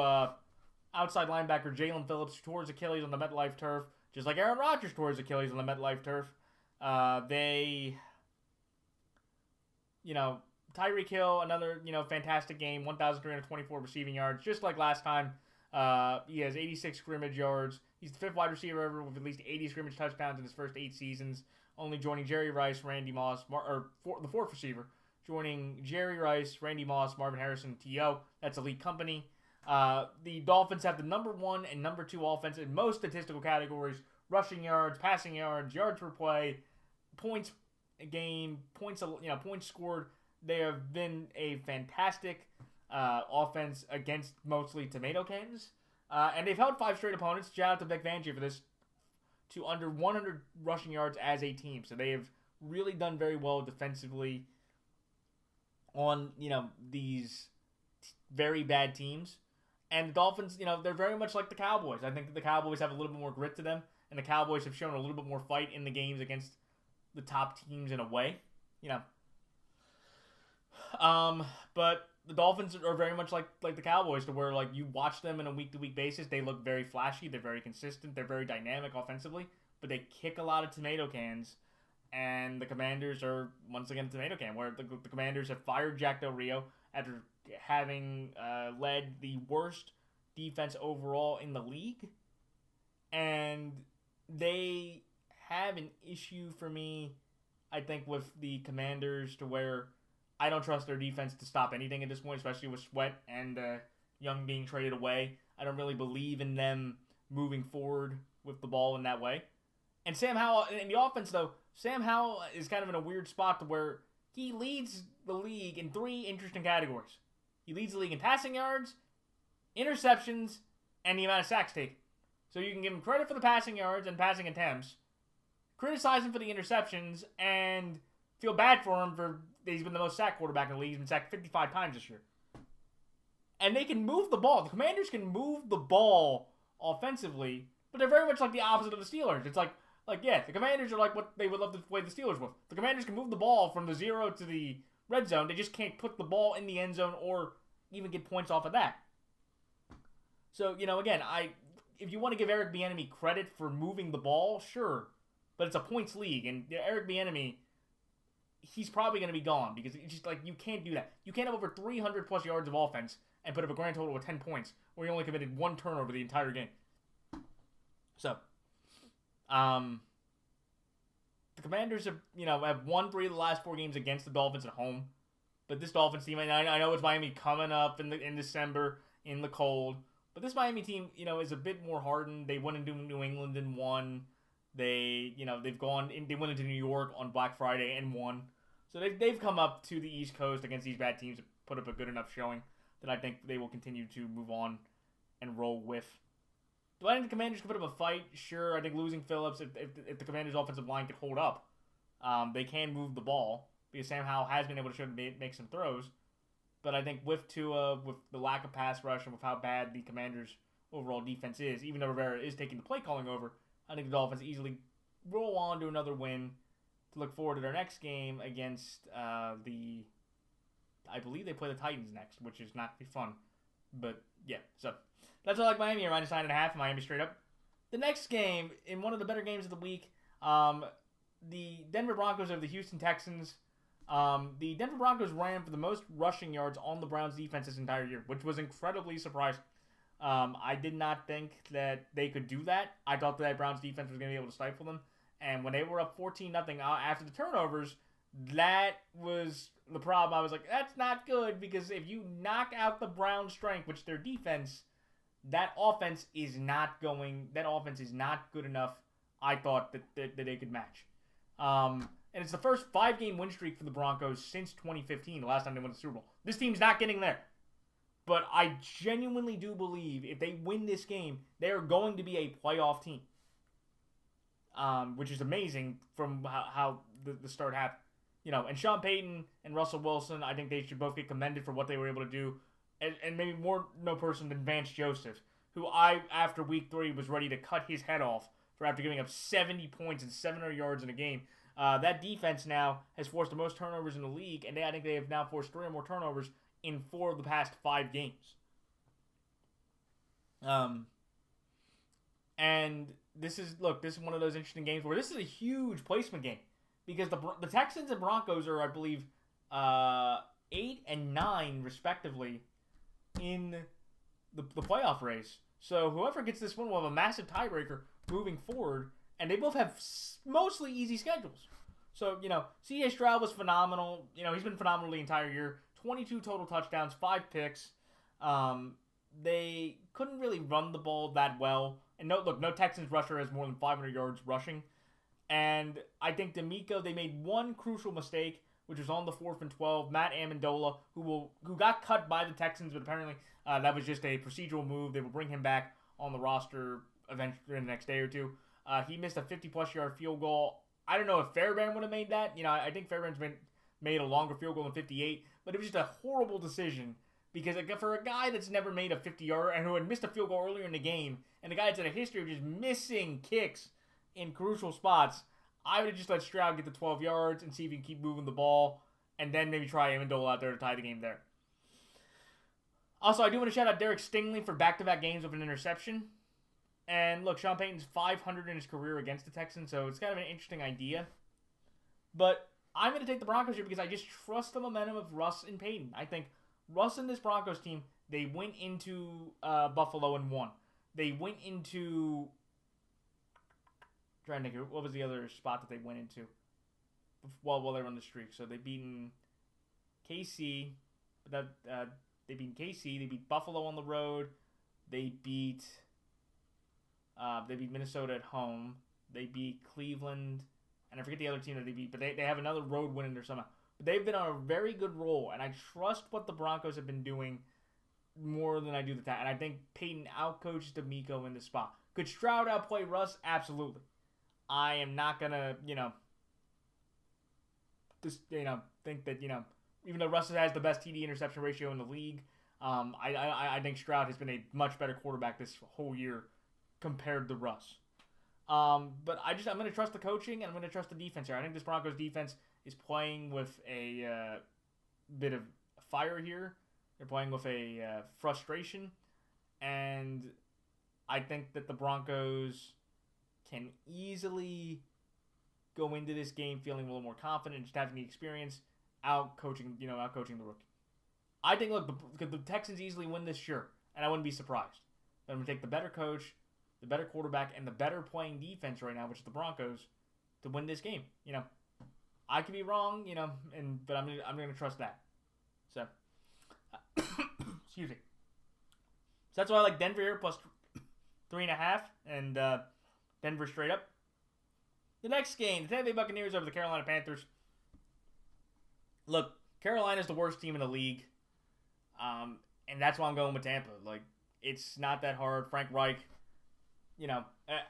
outside linebacker Jalen Phillips, who tore his Achilles on the MetLife turf, just like Aaron Rodgers tore his Achilles on the MetLife turf. Tyreek Hill, another, fantastic game, 1,324 receiving yards, just like last time. He has 86 scrimmage yards. He's the 5th wide receiver ever with at least 80 scrimmage touchdowns in his first 8 seasons, only joining Jerry Rice, Randy Moss, the 4th receiver, joining Jerry Rice, Randy Moss, Marvin Harrison, T.O. That's elite company. The Dolphins have the number 1 and number 2 offense in most statistical categories: rushing yards, passing yards, yards per play, points a game, points scored. They have been a fantastic offense against mostly tomato cans. And they've held 5 straight opponents. Shout out to Vic Fangio for this, to under 100 rushing yards as a team. So they have really done very well defensively on, these very bad teams. And the Dolphins, they're very much like the Cowboys. I think the Cowboys have a little bit more grit to them, and the Cowboys have shown a little bit more fight in the games against the top teams in a way, But the Dolphins are very much like the Cowboys, to where, you watch them on a week-to-week basis. They look very flashy. They're very consistent. They're very dynamic offensively, but they kick a lot of tomato cans. And the Commanders are, once again, a tomato can, where the Commanders have fired Jack Del Rio after having led the worst defense overall in the league. And they have an issue for me, I think, with the Commanders, to where I don't trust their defense to stop anything at this point, especially with Sweat and Young being traded away. I don't really believe in them moving forward with the ball in that way. And Sam Howell, in the offense, though, Sam Howell is kind of in a weird spot to where he leads the league in 3 interesting categories. He leads the league in passing yards, interceptions, and the amount of sacks taken. So you can give him credit for the passing yards and passing attempts, criticize him for the interceptions, and feel bad for him for he's been the most sacked quarterback in the league. He's been sacked 55 times this year. And they can move the ball. The Commanders can move the ball offensively, but they're very much like the opposite of the Steelers. It's the Commanders are like what they would love to play the Steelers with. The Commanders can move the ball from the 0 to the red zone. They just can't put the ball in the end zone or even get points off of that. So, again, if you want to give Eric Bieniemy credit for moving the ball, sure. But it's a points league, and Eric Bieniemy, he's probably going to be gone, because it's just you can't do that. You can't have over 300 plus yards of offense and put up a grand total of 10 points where you only committed 1 turnover the entire game. So, the Commanders have won 3 of the last 4 games against the Dolphins at home. But this Dolphins team, I know it's Miami coming up in December in the cold. But this Miami team, is a bit more hardened. They went into New England and won. They went into New York on Black Friday and won. So they've come up to the East Coast against these bad teams and put up a good enough showing that I think they will continue to move on and roll with. Do I think the Commanders can put up a fight? Sure. I think losing Phillips, if the Commanders' offensive line could hold up, they can move the ball, because Sam Howell has been able to make some throws. But I think with Tua, with the lack of pass rush, and with how bad the Commanders' overall defense is, even though Rivera is taking the play calling over, I think the Dolphins easily roll on to another win to look forward to their next game against I believe they play the Titans next, which is not be fun. But yeah, so that's all. Miami around -9.5. Miami straight up. The next game, in one of the better games of the week, the Denver Broncos over the Houston Texans. The Denver Broncos ran for the most rushing yards on the Browns defense this entire year, which was incredibly surprising. I did not think that they could do that. I thought that Browns defense was going to be able to stifle them. And when they were up 14-0 after the turnovers, that was the problem. I was like, that's not good, because if you knock out the Browns' strength, which their defense, that offense is not good enough, I thought, that they could match. And it's the first 5-game win streak for the Broncos since 2015, the last time they won the Super Bowl. This team's not getting there. But I genuinely do believe if they win this game, they are going to be a playoff team. Which is amazing from how the start happened. And Sean Payton and Russell Wilson, I think they should both get commended for what they were able to do. And maybe more no person than Vance Joseph, who after week 3, was ready to cut his head off for after giving up 70 points and 700 yards in a game. That defense now has forced the most turnovers in the league, and I think they have now forced 3 or more turnovers in 4 of the past 5 games. And this is one of those interesting games where this is a huge placement game, because the Texans and Broncos are, I believe, 8 and 9 respectively in the playoff race. So whoever gets this one will have a massive tiebreaker moving forward, and they both have mostly easy schedules. So, C.J. Stroud was phenomenal. He's been phenomenal the entire year. 22 total touchdowns, 5 picks. They couldn't really run the ball that well. And no Texans rusher has more than 500 yards rushing. And I think D'Amico, they made one crucial mistake, which was on the 4th and 12. Matt Amendola, who got cut by the Texans, but apparently that was just a procedural move. They will bring him back on the roster eventually in the next day or two. He missed a 50-plus yard field goal. I don't know if Fairbairn would have made that. I think Fairbairn's made a longer field goal than 58, but it was just a horrible decision because for a guy that's never made a 50-yarder and who had missed a field goal earlier in the game, and a guy that's had a history of just missing kicks in crucial spots, I would have just let Stroud get the 12 yards and see if he can keep moving the ball, and then maybe try Amendola out there to tie the game there. Also, I do want to shout out Derek Stingley for back-to-back games with an interception. And look, Sean Payton's 500 in his career against the Texans, so it's kind of an interesting idea. But I'm going to take the Broncos here because I just trust the momentum of Russ and Payton. I think Russ and this Broncos team, they went into Buffalo and won. They went into... trying to think, what was the other spot that they went into while they were on the streak? So they beaten KC, but they beat KC. They beat Buffalo on the road. They beat Minnesota at home. They beat Cleveland, and I forget the other team that they beat. But they have another road win in there somehow. But they've been on a very good roll, and I trust what the Broncos have been doing more than I do the time. And I think Payton outcoaches D'Amico in this spot. Could Stroud outplay Russ? Absolutely. I am not gonna, think that, even though Russ has the best TD interception ratio in the league, I think Stroud has been a much better quarterback this whole year compared to Russ. But I'm going to trust the coaching and I'm going to trust the defense here. I think this Broncos defense is playing with a bit of fire here. They're playing with a frustration, and I think that the Broncos can easily go into this game feeling a little more confident, just having the experience, outcoaching the rookie. I think, could the Texans easily win this? Sure, and I wouldn't be surprised. But I'm going to take the better coach, the better quarterback, and the better playing defense right now, which is the Broncos, to win this game. I could be wrong, but I'm going to trust that. So, excuse me. So that's why I like Denver here, plus 3.5, and Denver straight up. The next game, the Tampa Bay Buccaneers over the Carolina Panthers. Look, Carolina's the worst team in the league, and that's why I'm going with Tampa. It's not that hard. Frank Reich,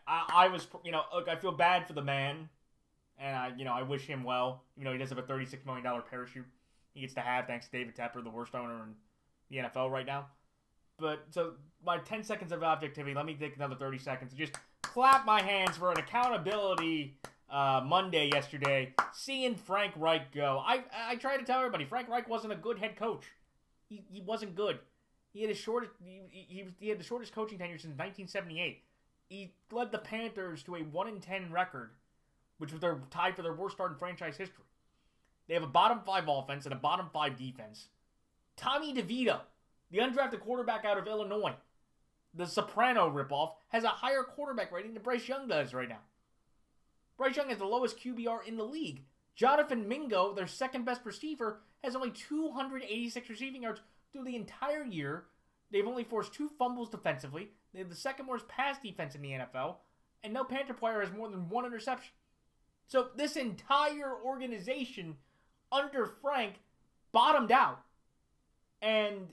I was, look, I feel bad for the man, and I wish him well. He does have a $36 million parachute he gets to have thanks to David Tepper, the worst owner in the NFL right now. But, so, my 10 seconds of objectivity, let me take another 30 seconds to just clap my hands for an accountability Monday yesterday, seeing Frank Reich go. I tried to tell everybody, Frank Reich wasn't a good head coach. He wasn't good. He had the shortest coaching tenure since 1978. He led the Panthers to a 1-10 record, which was tied for their worst start in franchise history. They have a bottom 5 offense and a bottom 5 defense. Tommy DeVito, the undrafted quarterback out of Illinois, the Soprano ripoff, has a higher quarterback rating than Bryce Young does right now. Bryce Young has the lowest QBR in the league. Jonathan Mingo, their second best receiver, has only 286 receiving yards through the entire year. They've only forced 2 fumbles defensively. They have the second worst pass defense in the NFL. And no Panther player has more than 1 interception. So this entire organization under Frank bottomed out. And,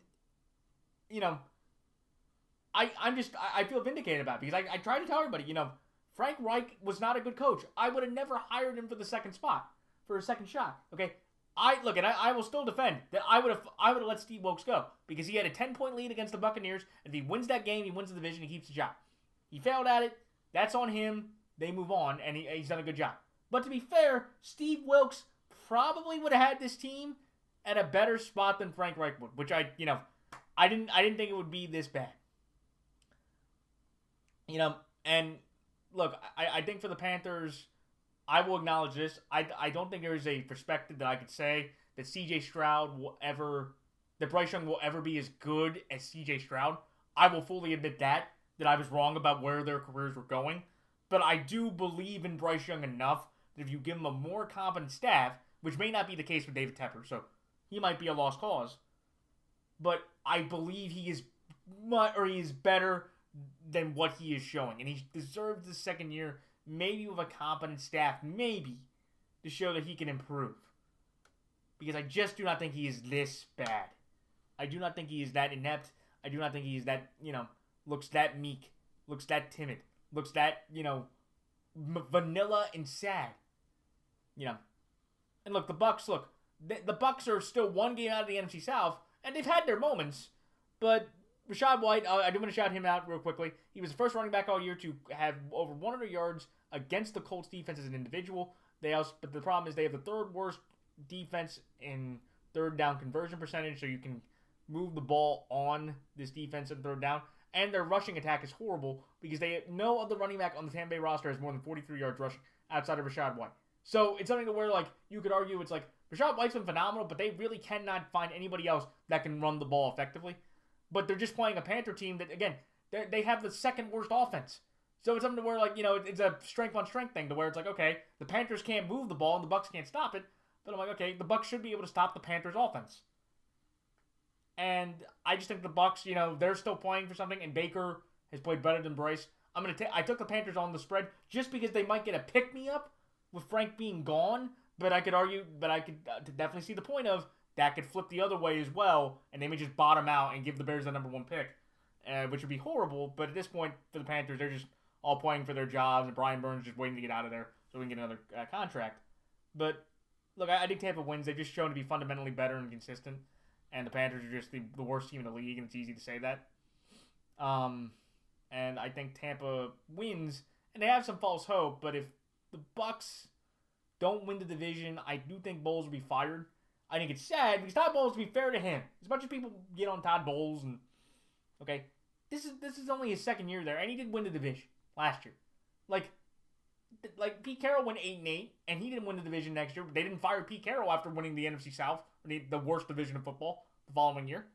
I feel vindicated about it because I try to tell everybody, Frank Reich was not a good coach. I would have never hired him for the second spot, for a second shot. Okay, I will still defend that I would have let Steve Wilkes go because he had a 10-point lead against the Buccaneers. If he wins that game, he wins the division. He keeps the job. He failed at it. That's on him. They move on, and he's done a good job. But to be fair, Steve Wilkes probably would have had this team at a better spot than Frank Reich would, which I didn't think it would be this bad. And look, I think for the Panthers, I will acknowledge this. I don't think there is a perspective that I could say that C.J. Stroud that Bryce Young will ever be as good as C.J. Stroud. I will fully admit that I was wrong about where their careers were going. But I do believe in Bryce Young enough that if you give him a more competent staff, which may not be the case with David Tepper, so he might be a lost cause. But I believe he is better than what he is showing. And he deserves the second year, maybe with a competent staff, maybe, to show that he can improve. because I just do not think he is this bad. I do not think he is that inept. I do not think he is that, looks that meek, looks that timid, looks that, vanilla and sad. And look, the Bucks are still one game out of the NFC South, and they've had their moments, but Rachaad White, I do want to shout him out real quickly. He was the first running back all year to have over 100 yards against the Colts defense as an individual. But the problem is they have the third worst defense in third down conversion percentage, so you can move the ball on this defense in third down. And their rushing attack is horrible because no other running back on the Tampa Bay roster has more than 43 yards rushing outside of Rachaad White. So it's something to where, you could argue it's Rachaad White's been phenomenal, but they really cannot find anybody else that can run the ball effectively. But they're just playing a Panther team that, again, they have the second worst offense. So it's something to where, it's a strength-on-strength thing to where it's okay, the Panthers can't move the ball and the Bucks can't stop it. But I'm okay, the Bucks should be able to stop the Panthers' offense. And I just think the Bucks, they're still playing for something, and Baker has played better than Bryce. I took the Panthers on the spread just because they might get a pick-me-up with Frank being gone. But I could definitely see the point of that could flip the other way as well, and they may just bottom out and give the Bears the number one pick, which would be horrible. But at this point, for the Panthers, they're just all playing for their jobs, and Brian Burns just waiting to get out of there so we can get another contract. But look, I think Tampa wins. They've just shown to be fundamentally better and consistent, and the Panthers are just the worst team in the league, and it's easy to say that. And I think Tampa wins, and they have some false hope. But if the Bucks don't win the division, I do think Bowles will be fired. I think it's sad because Todd Bowles, to be fair to him, as much as people get on Todd Bowles, and okay, this is only his second year there, and he did win the division last year. Pete Carroll went 8-8, and he didn't win the division next year. They didn't fire Pete Carroll after winning the NFC South, the worst division of football, the following year.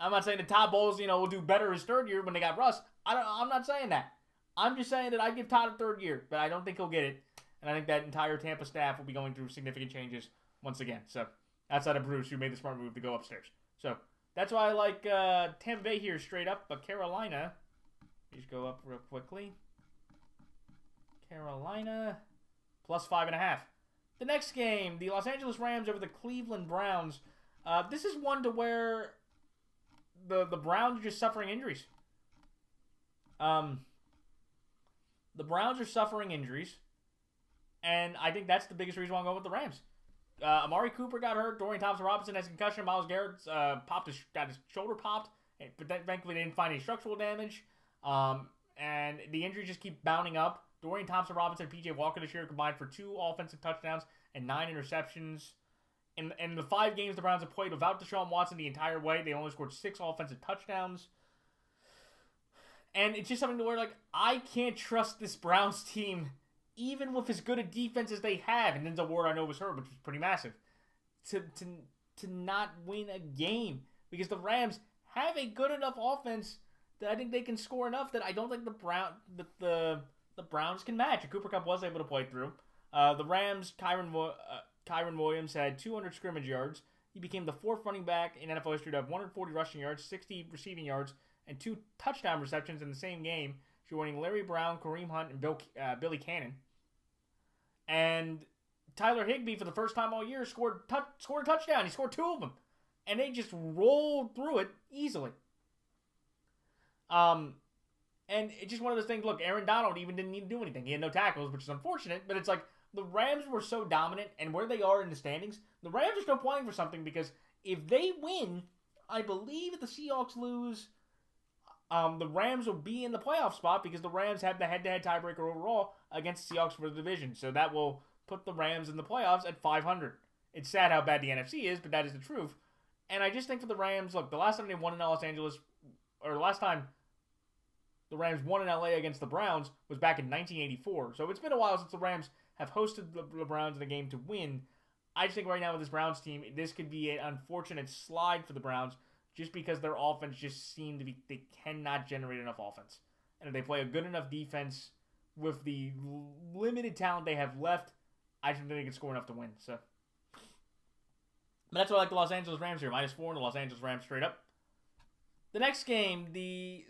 I'm not saying that Todd Bowles, will do better his third year when they got Russ. I'm not saying that. I'm just saying that I give Todd a third year, but I don't think he'll get it. And I think that entire Tampa staff will be going through significant changes once again. So, outside of Bruce, who made the smart move to go upstairs. So, that's why I like Tampa Bay here straight up. But Carolina, please go up real quickly. Carolina, plus 5.5. The next game, the Los Angeles Rams over the Cleveland Browns. This is one to where the Browns are just suffering injuries. The Browns are suffering injuries. And I think that's the biggest reason why I'm going with the Rams. Amari Cooper got hurt. Dorian Thompson-Robinson has a concussion. Myles Garrett got his shoulder popped. But thankfully they didn't find any structural damage. And the injuries just keep bounding up. Dorian Thompson-Robinson and P.J. Walker this year combined for 2 offensive touchdowns and 9 interceptions. In the 5 games the Browns have played without Deshaun Watson the entire way, they only scored 6 offensive touchdowns. And it's just something to where, I can't trust this Browns team, even with as good a defense as they have, and Denzel Ward I know was hurt, which was pretty massive, to not win a game. Because the Rams have a good enough offense that I think they can score enough that I don't think the Browns can match. And Cooper Kupp was able to play through. The Rams, Kyron Williams had 200 scrimmage yards. He became the 4th running back in NFL history to have 140 rushing yards, 60 receiving yards, and 2 touchdown receptions in the same game, joining Larry Brown, Kareem Hunt, and Billy Cannon. And Tyler Higbee, for the first time all year, scored a touchdown. He scored 2 of them. And they just rolled through it easily. And it's just one of those things. Look, Aaron Donald even didn't need to do anything. He had no tackles, which is unfortunate. But it's the Rams were so dominant, and where they are in the standings, the Rams are still playing for something, because if they win, I believe if the Seahawks lose, the Rams will be in the playoff spot, because the Rams have the head-to-head tiebreaker overall against the Seahawks for the division. So that will put the Rams in the playoffs at 500. It's sad how bad the NFC is, but that is the truth. And I just think for the Rams, look, the last time they won in Los Angeles, or the last time the Rams won in LA against the Browns was back in 1984. So it's been a while since the Rams have hosted the Browns in a game to win. I just think right now with this Browns team, this could be an unfortunate slide for the Browns, just because their offense just seemed to be, they cannot generate enough offense. And if they play a good enough defense with the limited talent they have left, I just think they can score enough to win. So, but that's why I like the Los Angeles Rams here. -4 and the Los Angeles Rams straight up. The next game, the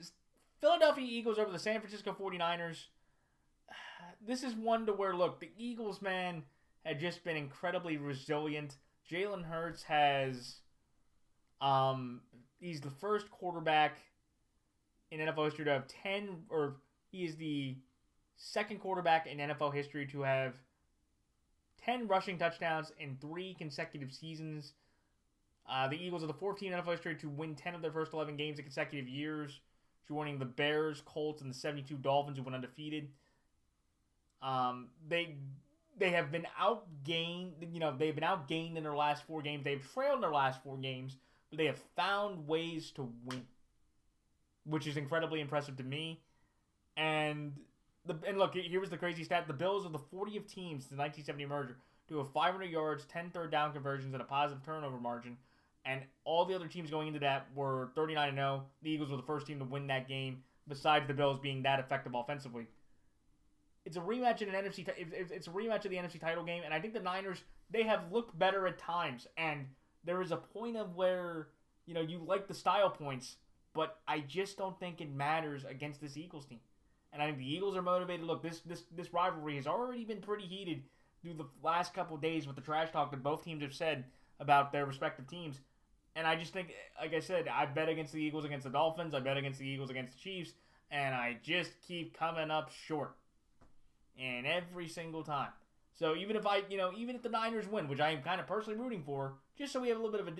Philadelphia Eagles over the San Francisco 49ers. This is one to where, look, the Eagles, man, had just been incredibly resilient, Jalen Hurts has, he's the first quarterback in NFL history to have 10, or he is the second quarterback in NFL history to have 10 rushing touchdowns in 3 consecutive seasons. The Eagles are the 14th in NFL history to win 10 of their first 11 games in consecutive years, joining the Bears, Colts, and the 72 Dolphins, who went undefeated. They have been outgained. They've been outgained in their last 4 games. They've trailed in their last 4 games, but they have found ways to win, which is incredibly impressive to me. And look, here was the crazy stat: the Bills are the 40th teams since the 1970 merger to have 500 yards, 10 third down conversions, and a positive turnover margin. And all the other teams going into that were 39-0. The Eagles were the first team to win that game, besides the Bills being that effective offensively. It's a rematch in an NFC. It's a rematch of the NFC title game, and I think the Niners, they have looked better at times. And there is a point of where you like the style points, but I just don't think it matters against this Eagles team. And I think the Eagles are motivated. Look, this rivalry has already been pretty heated through the last couple of days with the trash talk that both teams have said about their respective teams. And I just think, like I said, I bet against the Eagles against the Dolphins. I bet against the Eagles against the Chiefs. And I just keep coming up short. And every single time. So even if the Niners win, which I am kind of personally rooting for, just so we have a little bit of a,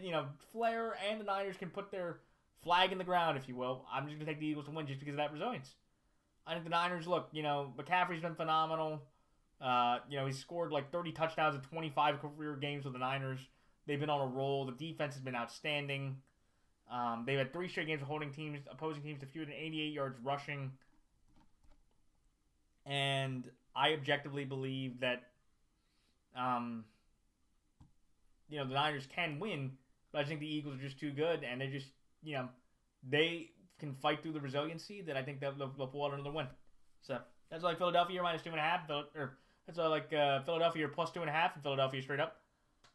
flair and the Niners can put their flag in the ground, if you will, I'm just going to take the Eagles to win just because of that resilience. I think the Niners, look, McCaffrey's been phenomenal. He's scored like 30 touchdowns in 25 career games with the Niners. They've been on a roll. The defense has been outstanding. They've had 3 straight games of holding opposing teams to fewer than 88 yards rushing. And I objectively believe that, the Niners can win, but I think the Eagles are just too good, and they're just, they can fight through the resiliency that I think they'll pull out another win. So that's like Philadelphia minus 2.5, or that's like Philadelphia plus 2.5, and Philadelphia straight up.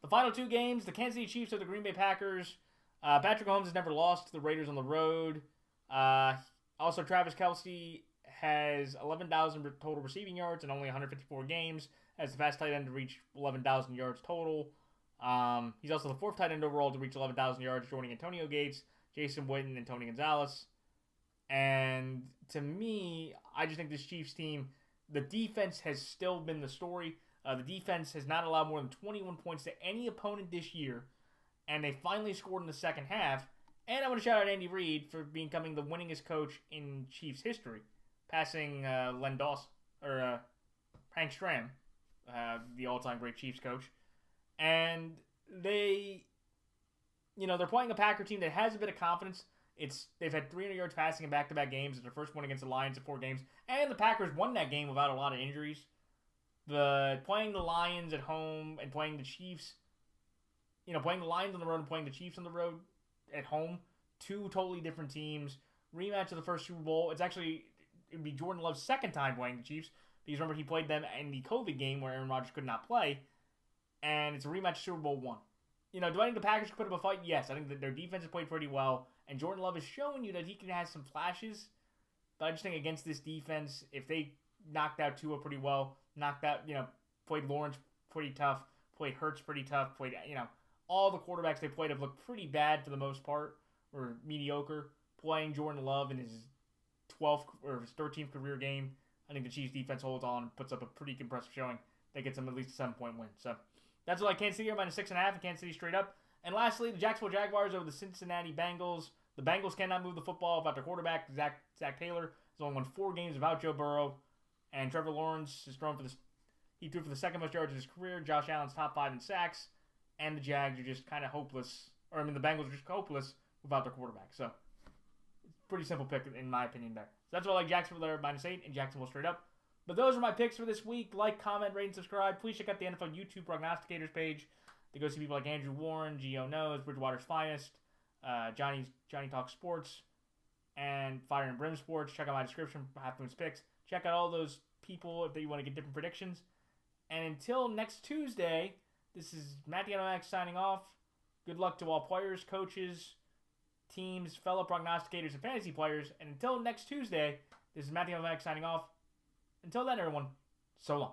The final 2 games: the Kansas City Chiefs or the Green Bay Packers. Patrick Mahomes has never lost to the Raiders on the road. Also, Travis Kelce has 11,000 total receiving yards in only 154 games, as the fast tight end to reach 11,000 yards total. He's also the 4th tight end overall to reach 11,000 yards, joining Antonio Gates, Jason Witten, and Tony Gonzalez. And to me, I just think this Chiefs team, the defense has still been the story. The defense has not allowed more than 21 points to any opponent this year, and they finally scored in the second half. And I want to shout out Andy Reid for becoming the winningest coach in Chiefs history, passing Len Dawson, or Hank Stram, the all-time great Chiefs coach. And they're playing a Packer team that has a bit of confidence. They've had 300 yards passing in back-to-back games. It's their first win against the Lions in 4 games. And the Packers won that game without a lot of injuries. Playing the Lions at home and playing the Chiefs, playing the Lions on the road and playing the Chiefs on the road at home, 2 totally different teams. Rematch of the first Super Bowl. It would be Jordan Love's 2nd time playing the Chiefs, because remember, he played them in the COVID game where Aaron Rodgers could not play. And it's a rematch of Super Bowl 1. Do I think the Packers could put up a fight? Yes. I think that their defense has played pretty well. And Jordan Love is showing you that he can have some flashes. But I just think against this defense, if they knocked out Tua pretty well, played Lawrence pretty tough, played Hurts pretty tough, played, all the quarterbacks they played have looked pretty bad for the most part, or mediocre. Playing Jordan Love in his 12th or his 13th career game, I think the Chiefs defense holds on and puts up a pretty impressive showing that gets them at least a 7-point win. So that's what I Kansas City minus 6.5, and Kansas City straight up. And lastly, the Jacksonville Jaguars over the Cincinnati Bengals. The Bengals cannot move the football without their quarterback, Zach Taylor. Has only won 4 games without Joe Burrow. And Trevor Lawrence has thrown he threw for the 2nd most yards of his career. Josh Allen's top 5 in sacks. And the Jags are just kind of hopeless. The Bengals are just hopeless without their quarterback. So, pretty simple pick in my opinion there. So that's why I like Jacksonville there minus 8 and Jacksonville straight up. But those are my picks for this week. Like, comment, rate, and subscribe. Please check out the NFL YouTube Prognosticators page to go see people like Andrew Warren, Gio Knows, Bridgewater's Finest, Johnny Talks Sports, and Fire and Brim Sports. Check out my description for Half Moon's picks. Check out all those people if you want to get different predictions. And until next Tuesday, this is Matthew Max signing off. Good luck to all players, coaches, teams, fellow prognosticators, and fantasy players. And until next Tuesday, this is Matthew Max signing off. Until then, everyone, so long.